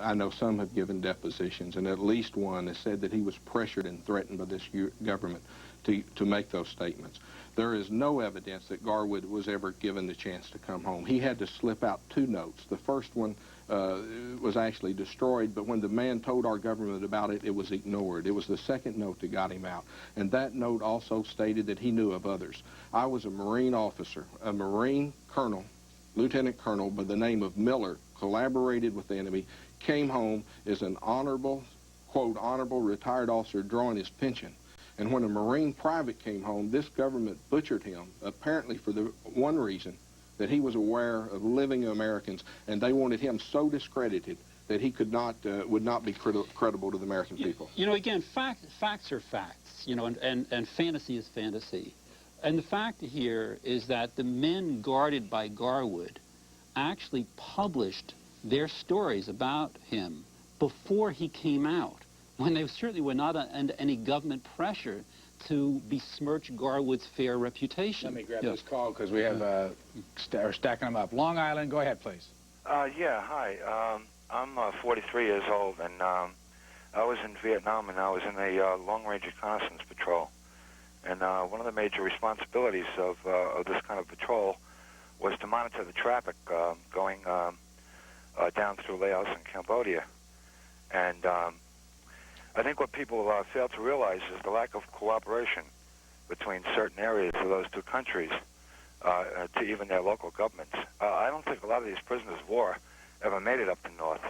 I know some have given depositions, and at least one has said that he was pressured and threatened by this government to make those statements. There is no evidence that Garwood was ever given the chance to come home. He had to slip out 2 notes. The first one was actually destroyed, but when the man told our government about it, it was ignored. It was the second note that got him out, and that note also stated that he knew of others. I was a Marine officer, a Marine colonel, lieutenant colonel by the name of Miller, collaborated with the enemy, came home as an honorable, quote, honorable retired officer drawing his pension. And when a Marine private came home, this government butchered him, apparently for the one reason, that he was aware of living Americans, and they wanted him so discredited that he could not, would not be credible to the American people. You know, again, facts are facts, you know, and fantasy is fantasy. And the fact here is that the men guarded by Garwood actually published their stories about him before he came out, when they certainly were not under any government pressure to besmirch Garwood's fair reputation. Let me grab this call because we have we're stacking them up. Long Island, go ahead, please. Yeah, hi. I'm 43 years old, and I was in Vietnam, and I was in a long-range reconnaissance patrol. And one of the major responsibilities of this kind of patrol was to monitor the traffic going down through Laos and Cambodia. And I think what people fail to realize is the lack of cooperation between certain areas of those two countries to even their local governments. I don't think a lot of these prisoners of war ever made it up to North.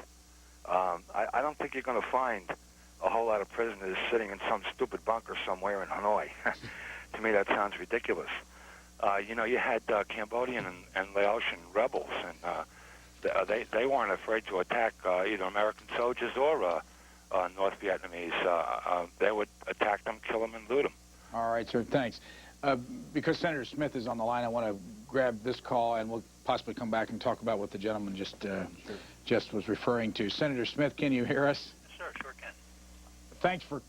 I don't think you're going to find a whole lot of prisoners sitting in some stupid bunker somewhere in Hanoi. To me, that sounds ridiculous. You know, you had Cambodian and Laotian rebels, and they weren't afraid to attack either American soldiers or North Vietnamese. They would attack them, kill them, and loot them. All right, sir, thanks. Because Senator Smith is on the line, I want to grab this call, and we'll possibly come back and talk about what the gentleman just was referring to. Senator Smith, can you hear us? Sure can. Thanks for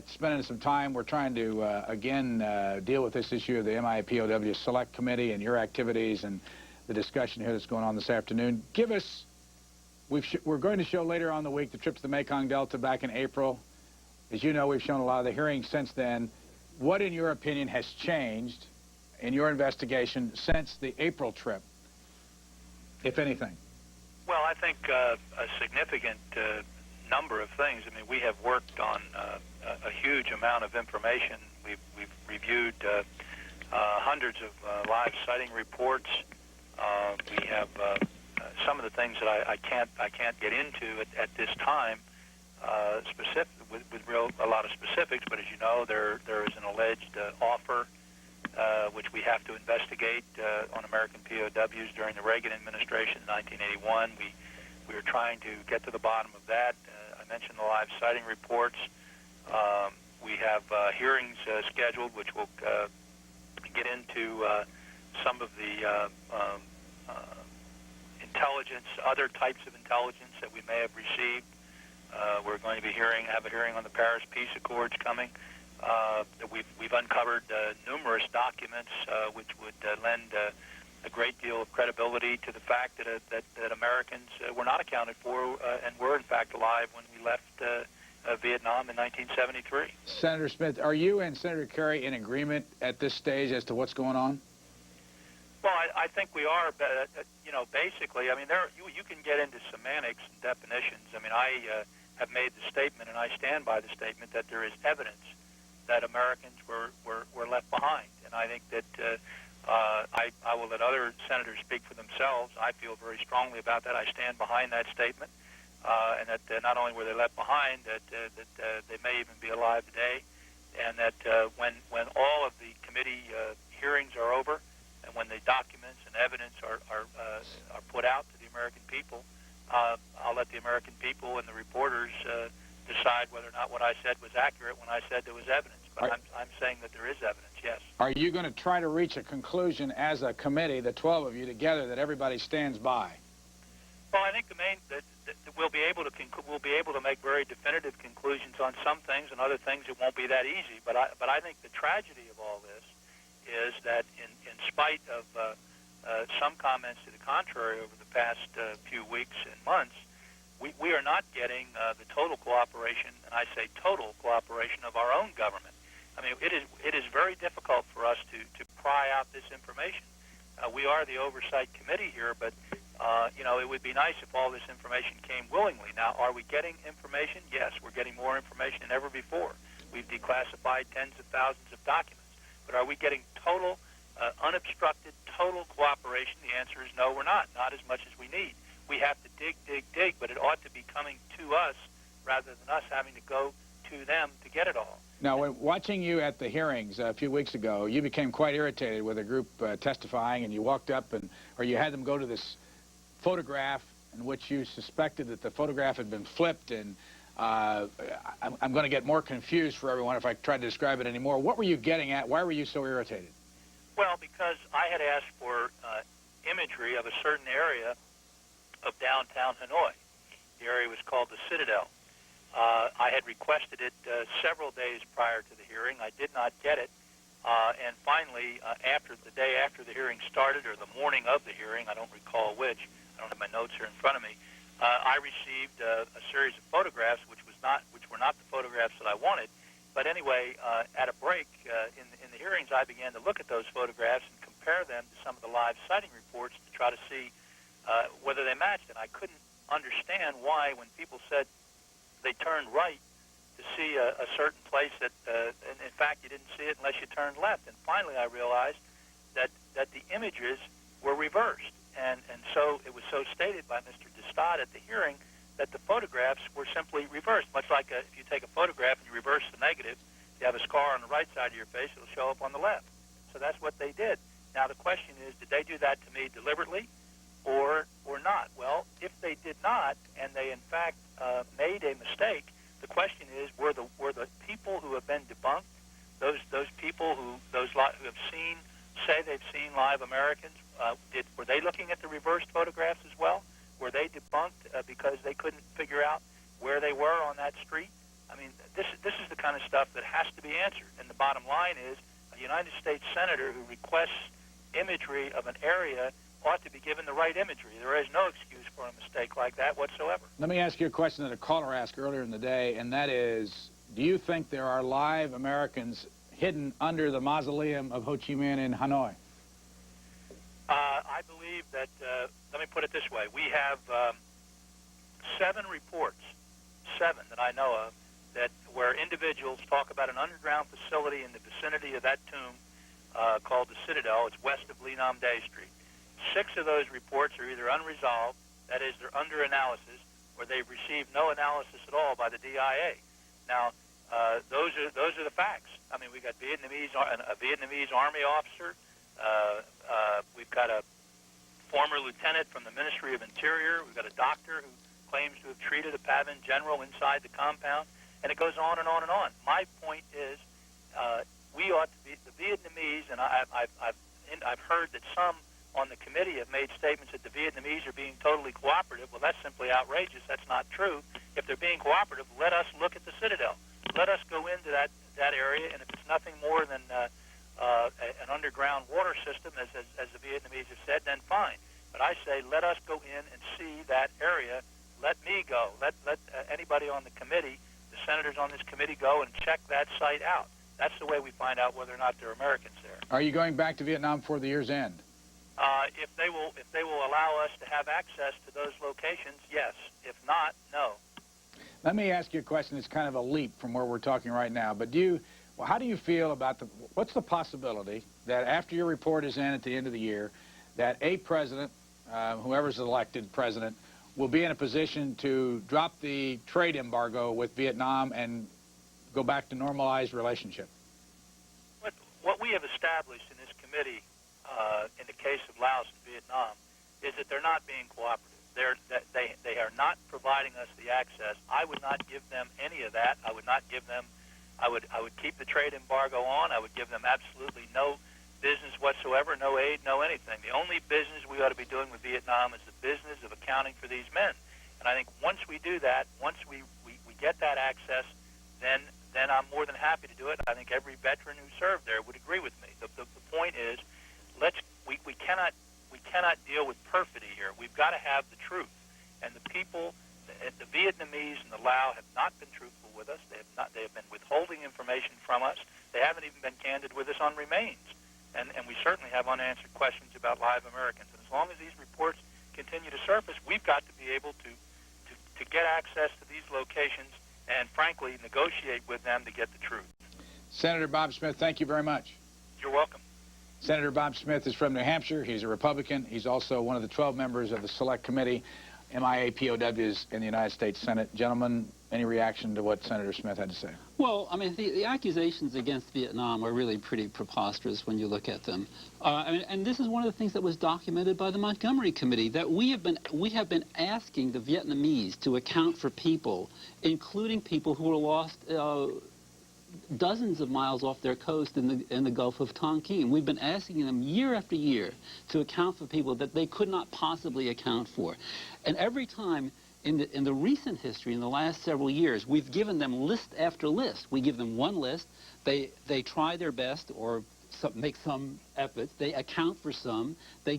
spending some time. We're trying to, again, deal with this issue of the MIPOW Select Committee and your activities and the discussion here that's going on this afternoon. Give us, we're going to show later on in the week the trip to the Mekong Delta back in April. As you know, we've shown a lot of the hearings since then. What, in your opinion, has changed in your investigation since the April trip, if anything? Well, I think a significant number of things. I mean, we have worked on a huge amount of information. We've reviewed hundreds of live sighting reports. We have some of the things that I can't get into at this time, specific with a lot of specifics. But as you know, there is an alleged offer which we have to investigate on American POWs during the Reagan administration in 1981. We were trying to get to the bottom of that. I mentioned the live sighting reports. We have hearings scheduled, which will get into some of the intelligence, other types of intelligence that we may have received. We're going to be have a hearing on the Paris Peace Accords coming. We've uncovered numerous documents which would lend a great deal of credibility to the fact that Americans were not accounted for and were in fact alive when we left Vietnam in 1973. Senator Smith, are you and Senator Kerry in agreement at this stage as to what's going on? Well, I think we are. You know, basically, I mean, you can get into semantics and definitions. I mean, I have made the statement, and I stand by the statement, that there is evidence that Americans were left behind. And I think that I will let other senators speak for themselves. I feel very strongly about that. I stand behind that statement, and that not only were they left behind, that they may even be alive today, and that when all of the committee hearings are over, and when the documents and evidence are put out to the American people, I'll let the American people and the reporters decide whether or not what I said was accurate when I said there was evidence. But I'm saying that there is evidence, yes. Are you going to try to reach a conclusion as a committee, the 12 of you together, that everybody stands by? Well, I think that we'll be able to make very definitive conclusions on some things, and other things it won't be that easy. But I think the tragedy of all this is that in spite of some comments to the contrary over the past few weeks and months, we are not getting the total cooperation, and I say total cooperation, of our own government. I mean, it is very difficult for us to pry out this information. We are the oversight committee here, but you know, it would be nice if all this information came willingly. Now, are we getting information? Yes, we're getting more information than ever before. We've declassified tens of thousands of documents. But are we getting total, unobstructed, total cooperation? The answer is no, we're not as much as we need. We have to dig, but it ought to be coming to us rather than us having to go to them to get it all. Now, when watching you at the hearings a few weeks ago, you became quite irritated with a group testifying, and you walked up or you had them go to this photograph in which you suspected that the photograph had been flipped, and I'm going to get more confused for everyone if I try to describe it anymore. What were you getting at? Why were you so irritated? Well, because I had asked for imagery of a certain area of downtown Hanoi. The area was called the Citadel. I had requested it several days prior to the hearing. I did not get it. And finally, the day after the hearing started, or the morning of the hearing, I don't recall which, I don't have my notes here in front of me, I received a series of photographs which were not the photographs that I wanted. But anyway, at a break in the hearings, I began to look at those photographs and compare them to some of the live sighting reports to try to see whether they matched. And I couldn't understand why, when people said they turned right see a certain place that, and in fact, you didn't see it unless you turned left. And finally, I realized that the images were reversed. And so it was so stated by Mr. Destad at the hearing that the photographs were simply reversed, much like if you take a photograph and you reverse the negative, if you have a scar on the right side of your face, it'll show up on the left. So that's what they did. Now the question is, did they do that to me deliberately or not? Well, if they did not, and they in fact made a mistake, the question is, were the people who have been debunked, those people who have seen, say they've seen Live Americans, were they looking at the reversed photographs as well? Were they debunked because they couldn't figure out where they were on that street? I mean, this is the kind of stuff that has to be answered. And the bottom line is, a United States senator who requests imagery of an area ought to be given the right imagery. There is no excuse for a mistake like that whatsoever. Let me ask you a question that a caller asked earlier in the day, and that is, do you think there are live Americans hidden under the mausoleum of Ho Chi Minh in Hanoi? I believe that, let me put it this way, we have 7 reports, 7 that I know of, that where individuals talk about an underground facility in the vicinity of that tomb called the Citadel. It's west of Lee Nam Day Street. 6 of those reports are either unresolved, that is, they're under analysis, or they've received no analysis at all by the DIA. Now, those are the facts. I mean, we got a Vietnamese Army officer. We've got a former lieutenant from the Ministry of Interior. We've got a doctor who claims to have treated a Pavan general inside the compound, and it goes on and on and on. My point is, we ought to be the Vietnamese, and I've heard that some on the committee have made statements that the Vietnamese are being totally cooperative. Well, that's simply outrageous. That's not true. If they're being cooperative, let us look at the Citadel. Let us go into that area, and if it's nothing more than an underground water system, as the Vietnamese have said, then fine. But I say let us go in and see that area. Let me go. Let anybody on the committee, the senators on this committee, go and check that site out. That's the way we find out whether or not there are Americans there. Are you going back to Vietnam before the year's end? If they will allow us to have access to those locations, yes. If not, no. Let me ask you a question that's kind of a leap from where we're talking right now. But how do you feel about what's the possibility that after your report is in at the end of the year, that a president, whoever's elected president, will be in a position to drop the trade embargo with Vietnam and go back to normalized relationship? What we have established in this committee in the case of Laos and Vietnam is that they're not being cooperative. They are not providing us the access. I would not give them any of that. I would not give them. I would keep the trade embargo on. I would give them absolutely no business whatsoever, no aid, no anything. The only business we ought to be doing with Vietnam is the business of accounting for these men. And I think once we do that, once we get that access, then I'm more than happy to do it. I think every veteran who served there would agree with me. The point is, we cannot deal with perfidy here. We've got to have the truth. And the people, the Vietnamese and the Lao have not been truthful with us. They have been withholding information from us. They haven't even been candid with us on remains. And we certainly have unanswered questions about live Americans. And as long as these reports continue to surface, we've got to be able to get access to these locations and, frankly, negotiate with them to get the truth. Senator Bob Smith, thank you very much. You're welcome. Senator Bob Smith is from New Hampshire. He's a Republican. He's also one of the 12 members of the Select Committee, MIA POWs in the United States Senate. Gentlemen, any reaction to what Senator Smith had to say? Well, I mean, the accusations against Vietnam are really pretty preposterous when you look at them. And this is one of the things that was documented by the Montgomery Committee, that we have been asking the Vietnamese to account for people, including people who were lost dozens of miles off their coast in the Gulf of Tonkin. We've been asking them year after year to account for people that they could not possibly account for. And every time in the recent history, in the last several years, we've given them list after list. We give them one list, they try their best or make some efforts, they account for some, they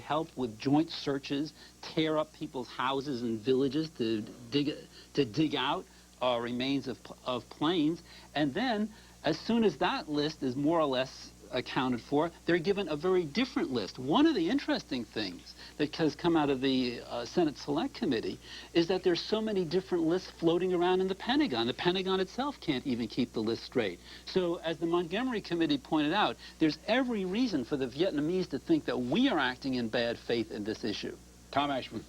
help with joint searches, tear up people's houses and villages to dig out remains of planes, and then as soon as that list is more or less accounted for, they're given a very different list. One of the interesting things that has come out of the Senate Select Committee is that there's so many different lists floating around in the Pentagon. The Pentagon itself can't even keep the list straight. So as the Montgomery Committee pointed out, there's every reason for the Vietnamese to think that we are acting in bad faith in this issue. Tom Ashworth.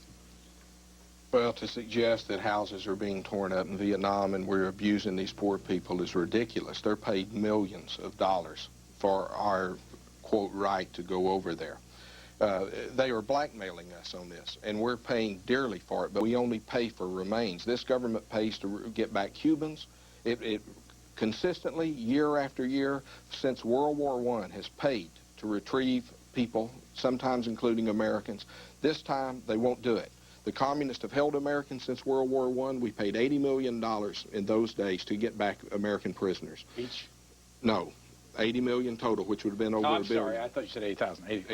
Well, to suggest that houses are being torn up in Vietnam and we're abusing these poor people is ridiculous. They're paid millions of dollars for our, quote, right to go over there. They are blackmailing us on this, and we're paying dearly for it, but we only pay for remains. This government pays to get back Cubans. It consistently, year after year, since World War I, has paid to retrieve people, sometimes including Americans. This time, they won't do it. The communists have held Americans since World War I. We paid $80 million in those days to get back American prisoners. Each? No. 80 million total, which would have been over $1 billion. Sorry, I thought you said 8,000.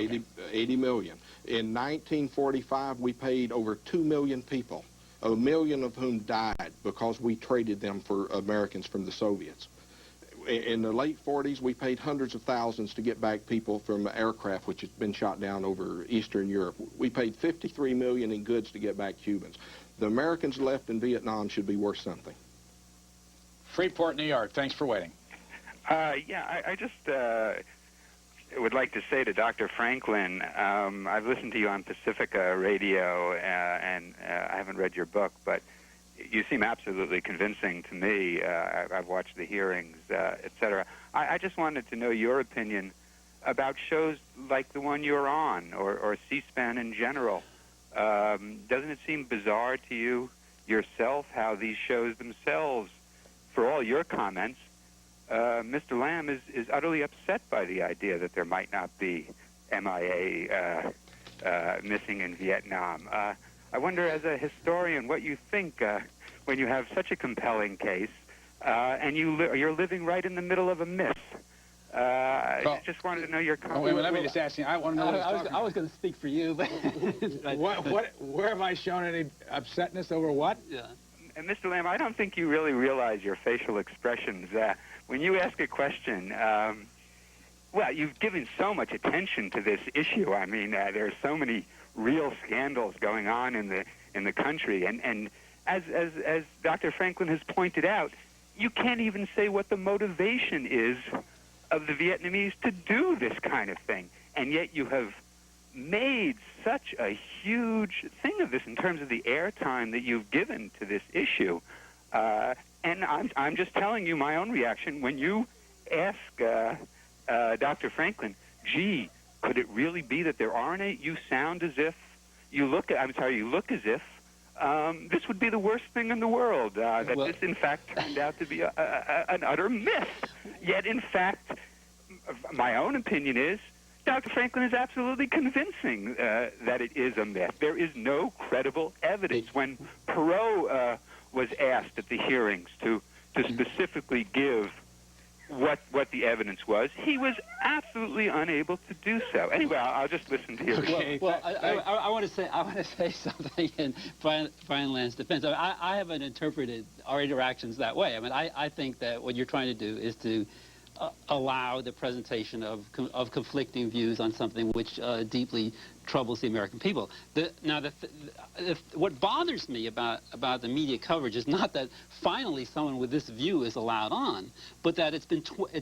80 million. In 1945, we paid over 2 million people, 1 million of whom died because we traded them for Americans from the Soviets. In the late 40s, we paid hundreds of thousands to get back people from aircraft which had been shot down over Eastern Europe. We paid 53 million in goods to get back Cubans. The Americans left in Vietnam should be worth something. Freeport, New York. Thanks for waiting. I just would like to say to Dr. Franklin, I've listened to you on Pacifica Radio, and I haven't read your book, but you seem absolutely convincing to me. I've watched the hearings, etc. I just wanted to know your opinion about shows like the one you're on, or C-SPAN in general. Doesn't it seem bizarre to you yourself how these shows themselves, for all your comments, Mr. Lamb is utterly upset by the idea that there might not be MIA missing in Vietnam. I wonder, as a historian, what you think when you have such a compelling case and you're living right in the middle of a myth. I just wanted to know your comment. Wait, let me just ask you. I want to know I was going to speak for you, but where have I shown any upsetness over what? Yeah. And Mr. Lamb, I don't think you really realize your facial expressions. When you ask a question, well, you've given so much attention to this issue. I mean, there are so many real scandals going on in the country, and as Dr. Franklin has pointed out, you can't even say what the motivation is of the Vietnamese to do this kind of thing, and yet you have made such a huge thing of this in terms of the airtime that you've given to this issue. And I'm just telling you my own reaction. When you ask Dr. Franklin, gee, could it really be that there aren't any? You sound as if you look as if this would be the worst thing in the world, that this, in fact, turned out to be an utter myth. Yet, in fact, my own opinion is Dr. Franklin is absolutely convincing that it is a myth. There is no credible evidence. When Perot was asked at the hearings to specifically give what the evidence was, he was absolutely unable to do so. Anyway, I'll just listen to you. Okay. Well, I want to say something in Brian Land's defense. I haven't interpreted our interactions that way. I mean, I think that what you're trying to do is to allow the presentation of conflicting views on something which deeply troubles the American people. What bothers me about the media coverage is not that finally someone with this view is allowed on, but that it's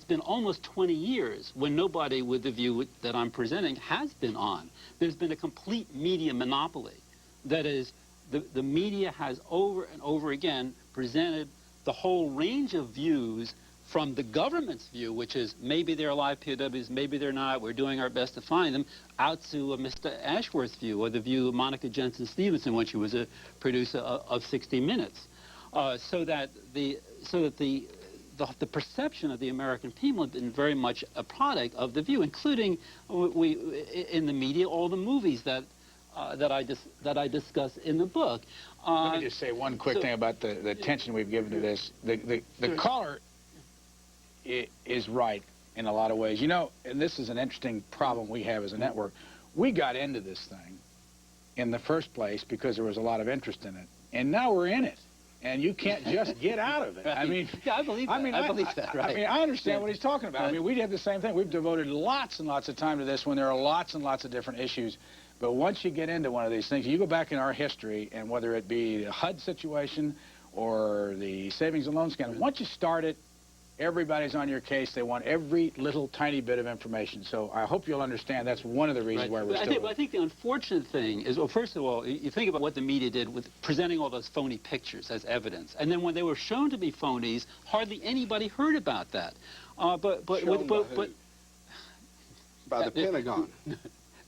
been almost 20 years when nobody with the view that I'm presenting has been on. There's been a complete media monopoly. That is, the media has over and over again presented the whole range of views from the government's view, which is maybe they're alive POWs, maybe they're not, we're doing our best to find them, out to Mr. Ashworth's view, or the view of Monica Jensen Stevenson when she was a producer of 60 Minutes. So that the perception of the American people has been very much a product of the view, including in the media, all the movies that I discuss in the book. Let me just say one quick thing about the attention we've given to this. The caller is right in a lot of ways. You know, and this is an interesting problem we have as a network. We got into this thing in the first place because there was a lot of interest in it. And now we're in it. and you can't just get out of it. I mean, yeah, I believe that. I believe that, right. I mean, I understand what he's talking about. I mean, we did the same thing. We've devoted lots and lots of time to this when there are lots and lots of different issues. But once you get into one of these things, you go back in our history, and whether it be the HUD situation or the savings and loan scandal, once you start it, everybody's on your case. They want every little tiny bit of information. So I hope you'll understand that's one of the reasons why we're still... I think the unfortunate thing is, well, first of all, you think about what the media did with presenting all those phony pictures as evidence. And then when they were shown to be phonies, hardly anybody heard about that. By the Pentagon.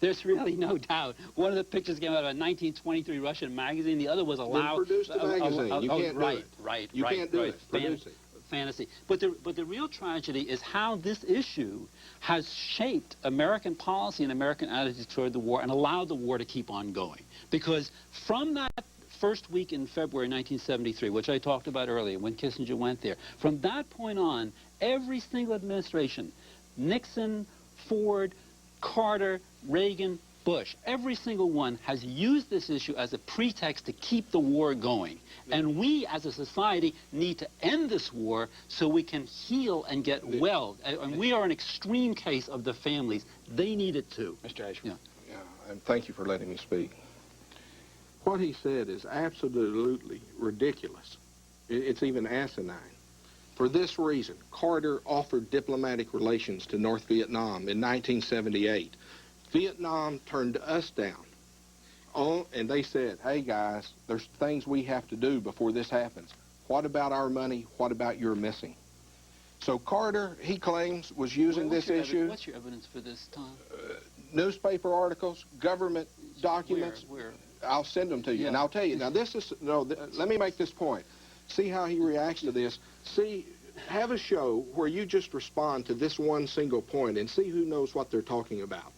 There's really no doubt. One of the pictures came out of a 1923 Russian magazine. The other was a loud... Produce the magazine. You can't do it. You can't do it. Produce it. Fantasy. But the real tragedy is how this issue has shaped American policy and American attitudes toward the war and allowed the war to keep on going. Because from that first week in February 1973, which I talked about earlier, when Kissinger went there, from that point on, every single administration, Nixon, Ford, Carter, Reagan, Bush, every single one has used this issue as a pretext to keep the war going. And we, as a society, need to end this war so we can heal and get well. And we are an extreme case of the families. They need it too. Mr. Ashworth. Yeah, and thank you for letting me speak. What he said is absolutely ridiculous. It's even asinine. For this reason, Carter offered diplomatic relations to North Vietnam in 1978. Vietnam turned us down. And they said, hey guys, there's things we have to do before this happens. What about our money? What about your missing? So Carter, he claims, was using this issue. What's your evidence for this, Tom? Newspaper articles, government documents. Where? I'll send them to you, and I'll tell you. Now this is, let me make this point. See how he reacts to this. Have a show where you just respond to this one single point and see who knows what they're talking about.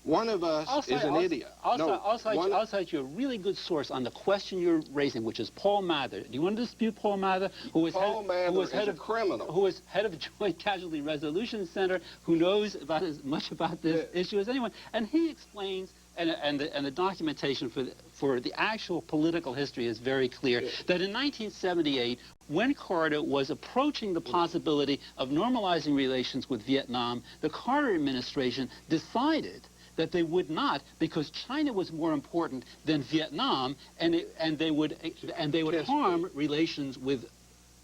One of us is an idiot. I'll cite you a really good source on the question you're raising, which is Paul Mather. Do you want to dispute Paul Mather? Paul Mather is a criminal. Who was head of the Joint Casualty Resolution Center, who knows about as much about this issue as anyone. And he explains, and the documentation for the actual political history is very clear, that in 1978, when Carter was approaching the possibility of normalizing relations with Vietnam, the Carter administration decided that they would not, because China was more important than Vietnam, and they would harm relations with.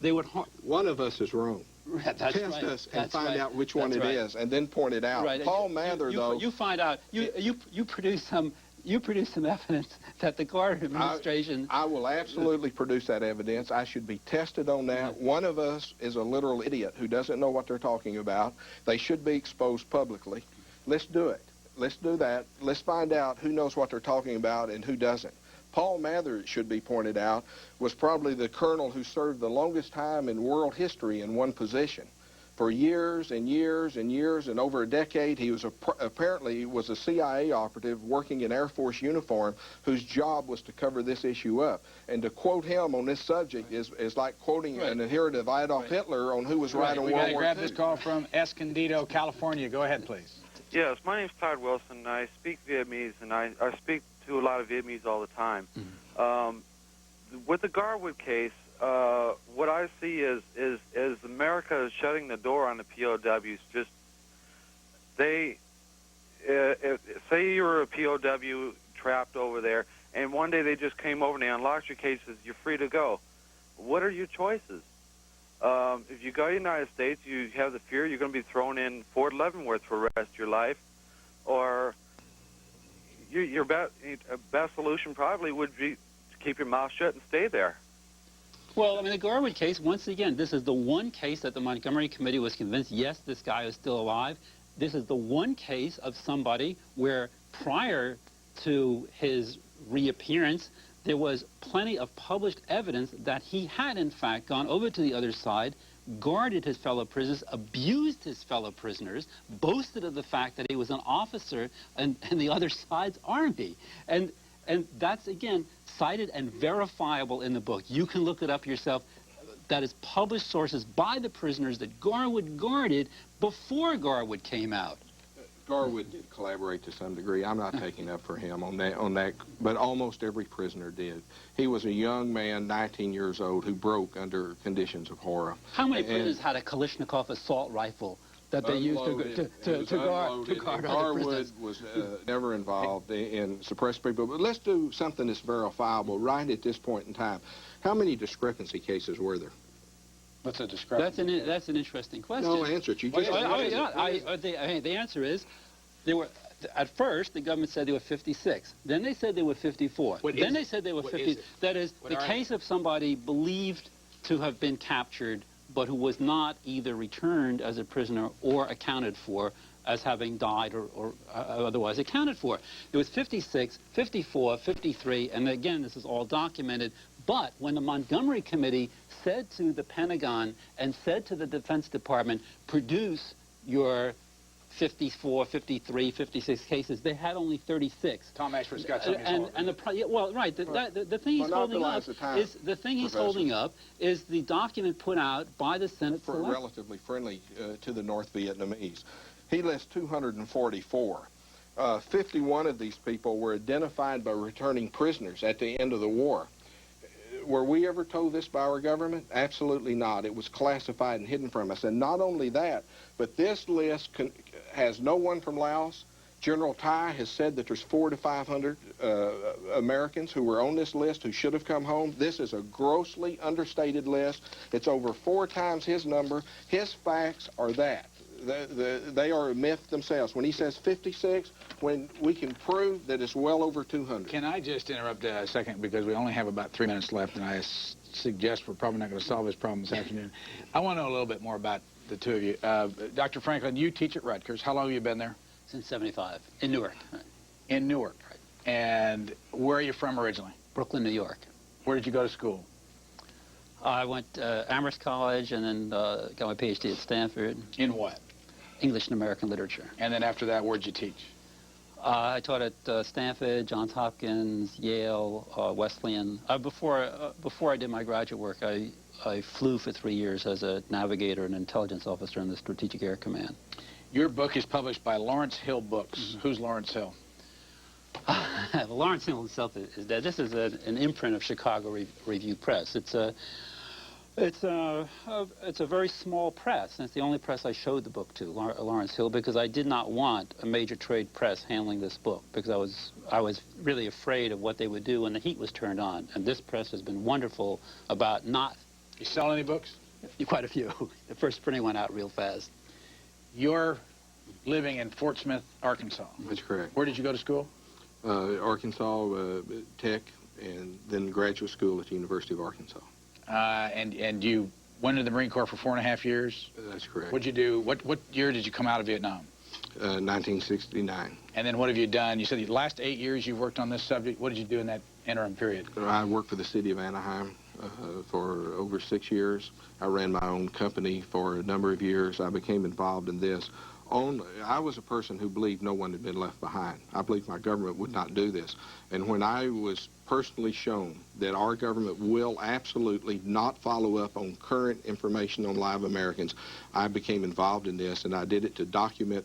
They would harm. One of us is wrong. That's Test us and find out which one it is, and then point it out. Right. Paul Mather, though, you find out. You produce some. You produce some evidence that the Carter administration... I will absolutely produce that evidence. I should be tested on that. One of us is a literal idiot who doesn't know what they're talking about. They should be exposed publicly. Let's do it. Let's do that. Let's find out who knows what they're talking about and who doesn't. Paul Mather, it should be pointed out, was probably the colonel who served the longest time in world history in one position. For years and years and years and over a decade, he was apparently was a CIA operative working in Air Force uniform whose job was to cover this issue up. And to quote him on this subject is like quoting an adherent of Adolf Hitler on who was right on World War II. We got to grab this call from Escondido, California. Go ahead, please. Yes, my name's Todd Wilson. I speak Vietnamese, and I speak to a lot of Vietnamese all the time. With the Garwood case, what I see is America is shutting the door on the POWs. Just say you were a POW trapped over there, and one day they just came over and they unlocked your cases. You're free to go. What are your choices? If you go to the United States, you have the fear you're going to be thrown in Fort Leavenworth for the rest of your life, or your best solution probably would be to keep your mouth shut and stay there. Well, I mean, the Garwood case, once again, this is the one case that the Montgomery Committee was convinced, yes, this guy is still alive. This is the one case of somebody where prior to his reappearance, there was plenty of published evidence that he had, in fact, gone over to the other side, guarded his fellow prisoners, abused his fellow prisoners, boasted of the fact that he was an officer in the other side's army. And that's, again, cited and verifiable in the book. You can look it up yourself. That is published sources by the prisoners that Garwood guarded before Garwood came out. Garwood did collaborate to some degree. I'm not taking up for him on that, but almost every prisoner did. He was a young man, 19 years old, who broke under conditions of horror. How many prisoners had a Kalashnikov assault rifle that they used to guard other prisoners? Garwood was never involved in suppressed people. But let's do something that's verifiable right at this point in time. How many discrepancy cases were there? What's a discrepancy? That's an interesting question. No, answer it. You just the answer is, there were, at first, the government said there were 56. Then they said there were 54. Then they said there were 50. That is, the case of somebody believed to have been captured, but who was not either returned as a prisoner or accounted for as having died or otherwise accounted for. There was 56, 54, 53, and again, this is all documented. But when the Montgomery Committee said to the Pentagon and said to the Defense Department, produce your 54, 53, 56 cases, they had only 36. Tom Ashworth's got something. The thing he's holding up is holding up is the document put out by the Senate for relatively friendly to the North Vietnamese. He lists 244. 51 of these people were identified by returning prisoners at the end of the war. Were we ever told this by our government? Absolutely not. It was classified and hidden from us. And not only that, but this list has no one from Laos. General Tai has said that there's 400 to 500 Americans who were on this list who should have come home. This is a grossly understated list. It's over 4 times his number. His facts are that. They are a myth themselves. When he says 56, when we can prove that it's well over 200. Can I just interrupt a second, because we only have about 3 minutes left, and I suggest we're probably not going to solve this problem this afternoon. I want to know a little bit more about the two of you. Dr. Franklin, you teach at Rutgers. How long have you been there? Since '75, in Newark. Right. In Newark. Right. And where are you from originally? Brooklyn, New York. Where did you go to school? I went to Amherst College and then got my PhD at Stanford. In what? English and American literature. And then after that, where'd you teach? I taught at Stanford, Johns Hopkins, Yale, Wesleyan. Before I did my graduate work, I flew for 3 years as a navigator and intelligence officer in the Strategic Air Command. Your book is published by Lawrence Hill Books. Mm-hmm. Who's Lawrence Hill? Lawrence Hill himself is dead. This is an imprint of Chicago Review Press. It's a very small press, and it's the only press I showed the book to, Lawrence Hill, because I did not want a major trade press handling this book, because I was really afraid of what they would do when the heat was turned on. And this press has been wonderful about not... You sell any books? Quite a few. The first printing went out real fast. You're living in Fort Smith, Arkansas. That's correct. Where did you go to school? Arkansas Tech, and then graduate school at the University of Arkansas. And you went into the Marine Corps for 4.5 years? That's correct. What'd you do? What year did you come out of Vietnam? 1969. And then what have you done? You said the last 8 years you've worked on this subject. What did you do in that interim period? I worked for the city of Anaheim for over 6 years. I ran my own company for a number of years. I became involved in this. I was a person who believed no one had been left behind. I believed my government would not do this. And when I was personally shown that our government will absolutely not follow up on current information on live Americans, I became involved in this, and I did it to document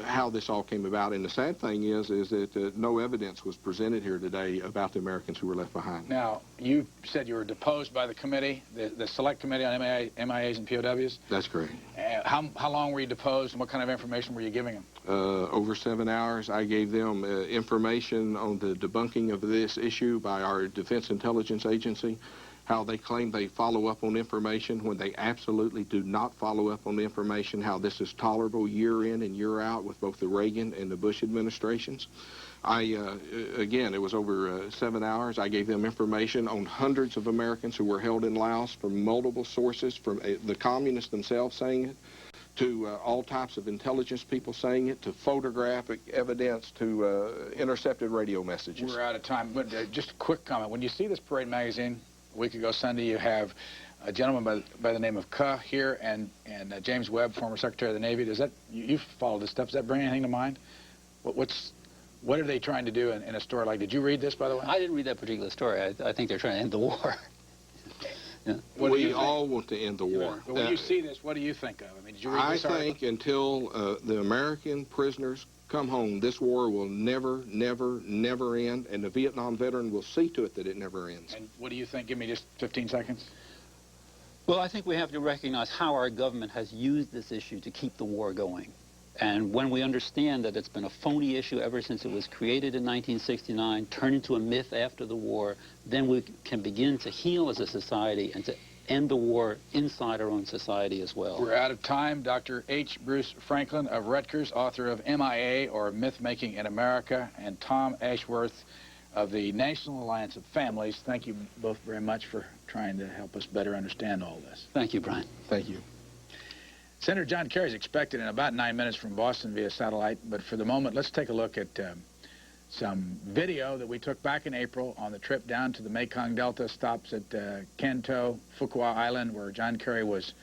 how this all came about. And the sad thing is that no evidence was presented here today about the Americans who were left behind. Now, you said you were deposed by the committee, the Select Committee on MIAs and POWs? That's correct. How long were you deposed, and what kind of information were you giving them? Over 7 hours. I gave them information on the debunking of this issue by our Defense Intelligence Agency, how they claim they follow up on information when they absolutely do not follow up on the information, how this is tolerable year in and year out with both the Reagan and the Bush administrations. Again, it was over 7 hours. I gave them information on hundreds of Americans who were held in Laos from multiple sources, from the communists themselves saying it, to all types of intelligence people saying it, to photographic evidence, to intercepted radio messages. We're out of time, but just a quick comment. When you see this Parade magazine, a week ago Sunday, you have a gentleman by the name of Kuh here, and James Webb, former Secretary of the Navy. Does that, you've followed this stuff, does that bring anything to mind? What are they trying to do in a story like, did you read this, by the way? I didn't read that particular story. I think they're trying to end the war. We all want to end the war. But when you see this, what do you think of? I mean, did you read this I article? think until the American prisoners come home, this war will never, never, never end, and the Vietnam veteran will see to it that it never ends. And what do you think? Give me just 15 seconds. Well, I think we have to recognize how our government has used this issue to keep the war going. And when we understand that it's been a phony issue ever since it was created in 1969, turned into a myth after the war, then we can begin to heal as a society and to end the war inside our own society as well. We're out of time. Dr. H. Bruce Franklin of Rutgers, author of MIA, or Mythmaking in America, and Tom Ashworth of the National Alliance of Families. Thank you both very much for trying to help us better understand all this. Thank you, Brian. Thank you. Senator John Kerry is expected in about 9 minutes from Boston via satellite, but for the moment, let's take a look at some video that we took back in April on the trip down to the Mekong Delta, stops at Can Tho, Phuoc Island, where John Kerry was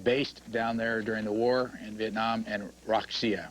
based down there during the war in Vietnam, and Rock Sia.